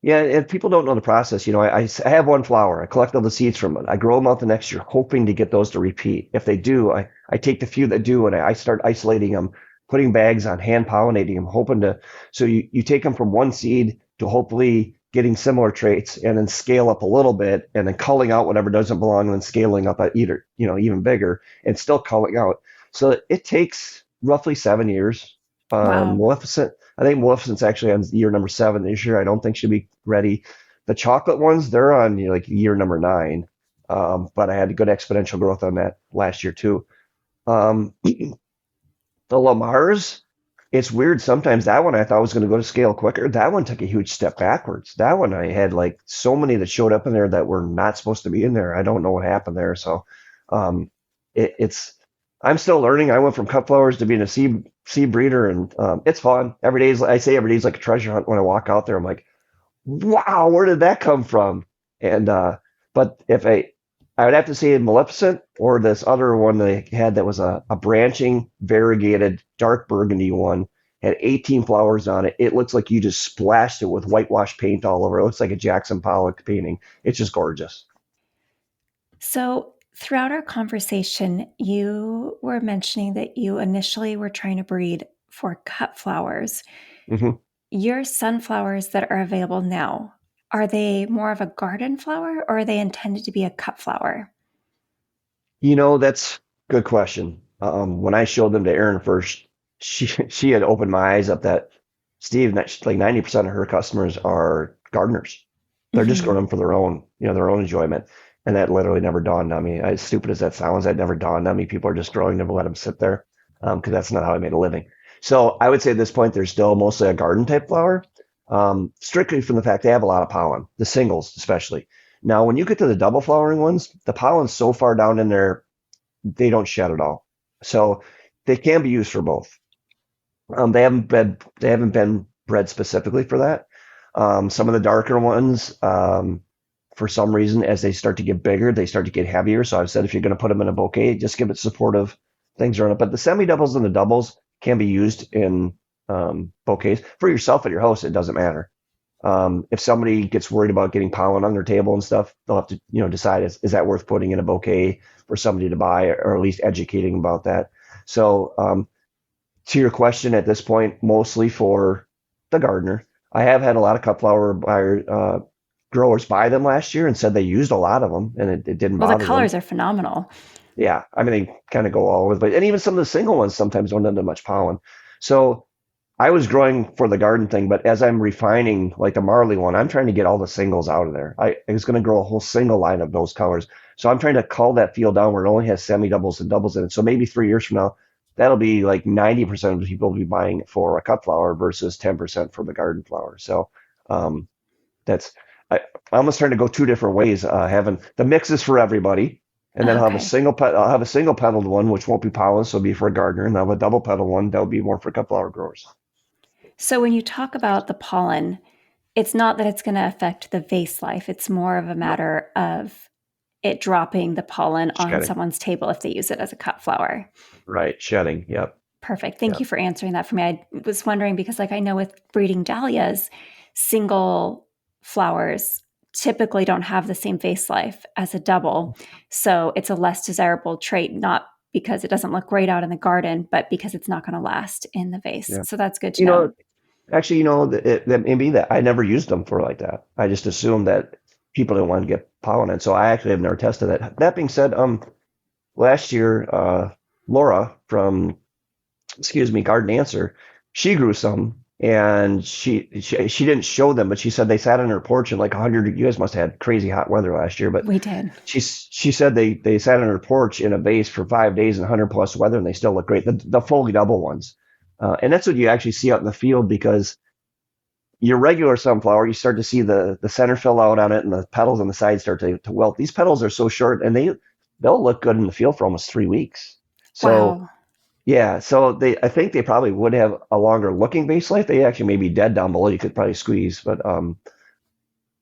Yeah, if people don't know the process, I have one flower. I collect all the seeds from it. I grow them out the next year, hoping to get those to repeat. If they do, I take the few that do and I start isolating them, putting bags on, hand pollinating them, hoping to. So you take them from one seed to hopefully getting similar traits and then scale up a little bit and then culling out whatever doesn't belong and then scaling up at either, even bigger and still culling out. So it takes roughly 7 years. Wow. Maleficent, I think Maleficent's actually on year number 7 this year. I don't think she'll be ready. The chocolate ones, they're on like year number 9. But I had good exponential growth on that last year too. The Lamars, it's weird. Sometimes that one I thought was going to go to scale quicker. That one took a huge step backwards. That one I had like so many that showed up in there that were not supposed to be in there. I don't know what happened there. So it's I'm still learning. I went from cut flowers to being a seed breeder, and it's fun. Every day I say every day is like a treasure hunt. When I walk out there, I'm like, wow, where did that come from? And but if I would have to say Maleficent or this other one they had that was a branching, variegated, dark burgundy one, had 18 flowers on it. It looks like you just splashed it with whitewash paint all over. It looks like a Jackson Pollock painting. It's just gorgeous. So, throughout our conversation, you were mentioning that you initially were trying to breed for cut flowers. Hmm. your sunflowers that are available now, are they more of a garden flower or are they intended to be a cut flower? That's a good question. When I showed them to Erin first, she had opened my eyes up that Steve, like 90% of her customers are gardeners. They're just growing Hmm. them for their own enjoyment. And that literally never dawned on me. As stupid as that sounds, that never dawned on me. People are just growing them to let them sit there, because that's not how I made a living. So I would say at this point, they're still mostly a garden type flower, strictly from the fact they have a lot of pollen, the singles especially. Now, when you get to the double flowering ones, the pollen's so far down in there, they don't shed at all. So they can be used for both. They haven't been bred specifically for that. Some of the darker ones, for some reason, as they start to get bigger, they start to get heavier. So I've said if you're going to put them in a bouquet, just give it supportive things around it. But the semi doubles and the doubles can be used in bouquets for yourself at your house. It doesn't matter. If somebody gets worried about getting pollen on their table and stuff, they'll have to, decide is that worth putting in a bouquet for somebody to buy, or at least educating about that. So, to your question, at this point, mostly for the gardener. I have had a lot of cut flower growers buy them last year and said they used a lot of them and it didn't Well, the bother them. colors are phenomenal. Yeah, I mean, they kind of go all over, but and even some of the single ones sometimes don't end up much pollen. So I was growing for the garden thing, but as I'm refining, like the Marley one, I'm trying to get all the singles out of there. I was going to grow a whole single line of those colors. So I'm trying to cull that field down where it only has semi doubles and doubles in it. So maybe 3 years from now, that'll be like 90% of the people will be buying it for a cut flower versus 10% for the garden flower. So um, that's, I almost trying to go two different ways. Having the mix is for everybody. And then Okay. I'll have a single petaled one, which won't be pollen, so it'll be for a gardener, and I'll have a double petal one that'll be more for cut flower growers. So when you talk about the pollen, it's not that it's going to affect the vase life. It's more of a No, matter of it dropping the pollen on shedding. someone's table if they use it as a cut flower. Right, shedding. Yep, Perfect. Thank you yep. for answering that for me. I was wondering because, like, I know with breeding dahlias, single flowers typically don't have the same vase life as a double. So it's a less desirable trait, not because it doesn't look great out in the garden, but because it's not going to last in the vase. Yeah. So that's good to You know. know, actually, that maybe that I never used them for like that. I just assumed that people didn't want to get pollen, and so I actually have never tested that. That being said, last year, Laura from excuse me, Garden Answer, she grew some and she didn't show them, but she said they sat on her porch in like 100. You guys must have had crazy hot weather last year, but We did. she said they sat on her porch in a vase for 5 days in 100 plus weather and they still look great. The fully double ones, and that's what you actually see out in the field because your regular sunflower, you start to see the center fill out on it and the petals on the side start to wilt. These petals are so short and they'll look good in the field for almost 3 weeks. So Wow. yeah, so I think they probably would have a longer looking base life. They actually may be dead down below. You could probably squeeze, but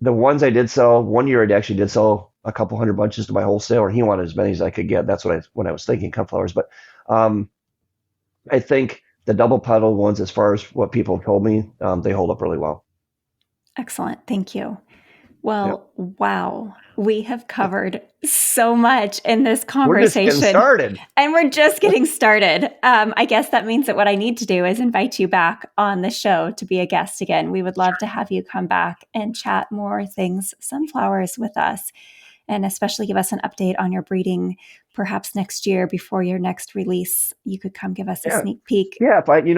the ones I did sell one year, I actually did sell a couple hundred bunches to my wholesaler. He wanted as many as I could get. That's what I was thinking, cut flowers. But um, I think the double petal ones, as far as what people have told me, they hold up really well. Excellent. Thank you. Yeah, Well, wow. We have covered so much in this we're just getting conversation, started. and we're just getting started. I guess that means that what I need to do is invite you back on the show to be a guest again. We would love to have you come back and chat more things sunflowers with us, and especially give us an update on your breeding. Perhaps next year before your next release, you could come give us a Yeah, sneak peek. yeah. If I do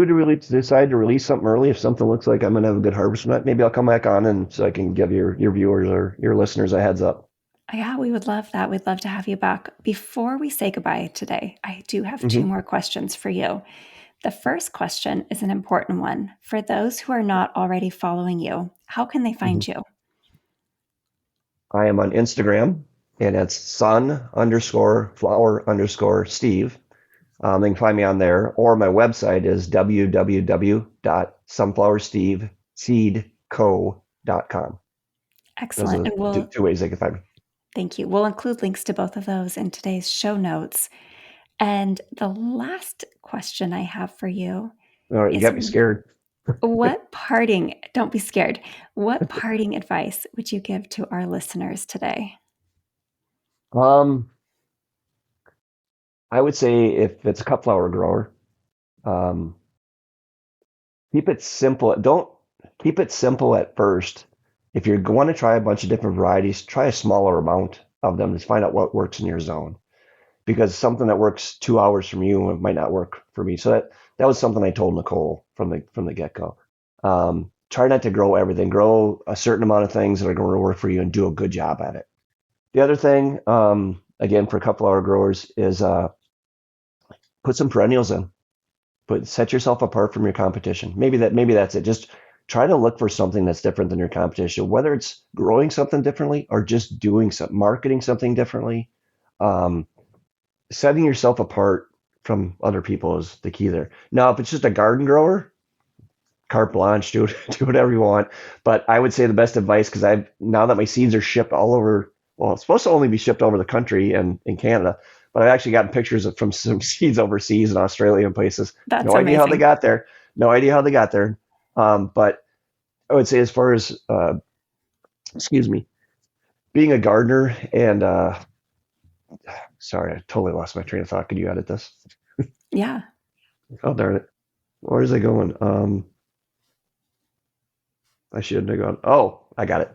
to really decide to release something early, if something looks like I'm gonna have a good harvest from that, maybe I'll come back on and so I can give your viewers or your listeners a heads up. Yeah, we would love that. We'd love to have you back. Before we say goodbye today, I do have two Hmm. more questions for you. The first question is an important one. For those who are not already following you, how can they Hmm. find you? I am on Instagram, and it's sun_flower_Steve. They can find me on there, or my website is www.sunflowersteveseedco.com. Those are Excellent. the And two ways they can find me. thank you. We'll include links to both of those in today's show notes. And the last question I have for you All right, you is got me scared. don't be scared. What parting advice would you give to our listeners today? Um, I would say if it's a cut flower grower, um, keep it simple. Don't keep it simple at first. If you're going to try a bunch of different varieties, try a smaller amount of them to find out what works in your zone. Because something that works 2 hours from you might not work for me. So that was something I told Nicole from the get go. Try not to grow everything. Grow a certain amount of things that are going to work for you and do a good job at it. The other thing, again, for a couple hour growers is put some perennials in. Set yourself apart from your competition. Maybe that's it. Just try to look for something that's different than your competition, whether it's growing something differently or just doing something, marketing something differently. Setting yourself apart from other people is the key there. Now, if it's just a garden grower, carte blanche, do whatever you want. But I would say the best advice, because now that my seeds are shipped all over, well, it's supposed to only be shipped over the country and in Canada, but I've actually gotten pictures from some seeds overseas in Australia and places. That's no idea amazing. how they got there. No idea how they got there. But I would say as far as, being a gardener and, sorry, I totally lost my train of thought. Could you edit this? Yeah. Oh, darn it. Where is it going? I shouldn't have gone. Oh, I got it.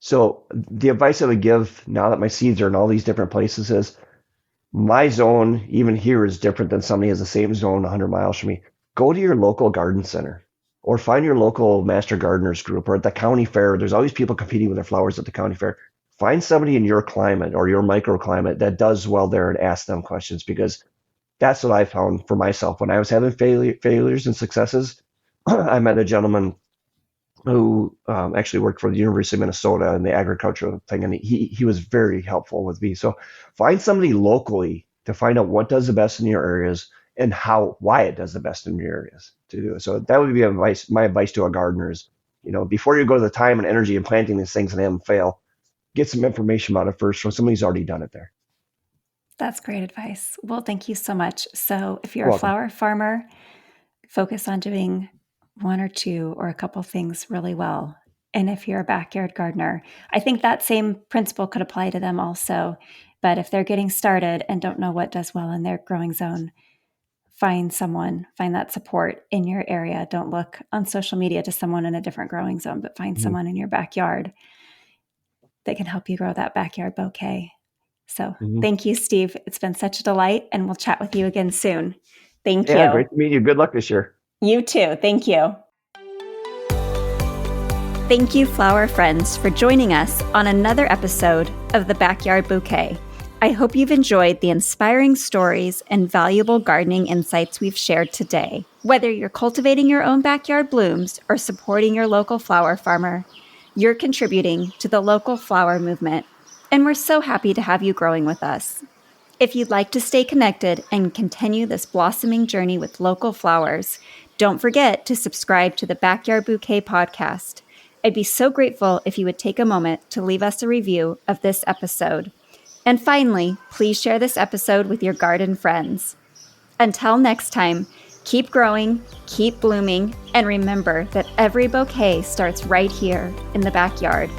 So the advice I would give now that my seeds are in all these different places is my zone, even here, is different than somebody has the same zone 100 miles from me. Go to your local garden center or find your local master gardeners group, or at the county fair. There's always people competing with their flowers at the county fair. Find somebody in your climate or your microclimate that does well there and ask them questions, because that's what I found for myself. When I was having failures and successes, I met a gentleman who actually worked for the University of Minnesota in the agricultural thing, and he was very helpful with me. So find somebody locally to find out what does the best in your areas and why it does the best in your areas to do it. So that would be my advice to a gardener is, before you go to the time and energy in planting these things and have them fail, get some information about it first from somebody who's already done it there. That's great advice. Well, thank you so much. So if you're You're a welcome. flower farmer, focus on doing one or two or a couple things really well. And if you're a backyard gardener, I think that same principle could apply to them also. But if they're getting started and don't know what does well in their growing zone, find that support in your area. Don't look on social media to someone in a different growing zone, but find someone in your backyard that can help you grow that backyard bouquet. So Thank you, Steve. It's been such a delight, and we'll chat with you again soon. Thank you. Yeah, great to meet you. Good luck this year. You too. Thank you. Thank you, flower friends, for joining us on another episode of the Backyard Bouquet. I hope you've enjoyed the inspiring stories and valuable gardening insights we've shared today. Whether you're cultivating your own backyard blooms or supporting your local flower farmer, you're contributing to the local flower movement, and we're so happy to have you growing with us. If you'd like to stay connected and continue this blossoming journey with local flowers, don't forget to subscribe to the Backyard Bouquet Podcast. I'd be so grateful if you would take a moment to leave us a review of this episode. And finally, please share this episode with your garden friends. Until next time, keep growing, keep blooming, and remember that every bouquet starts right here in the backyard.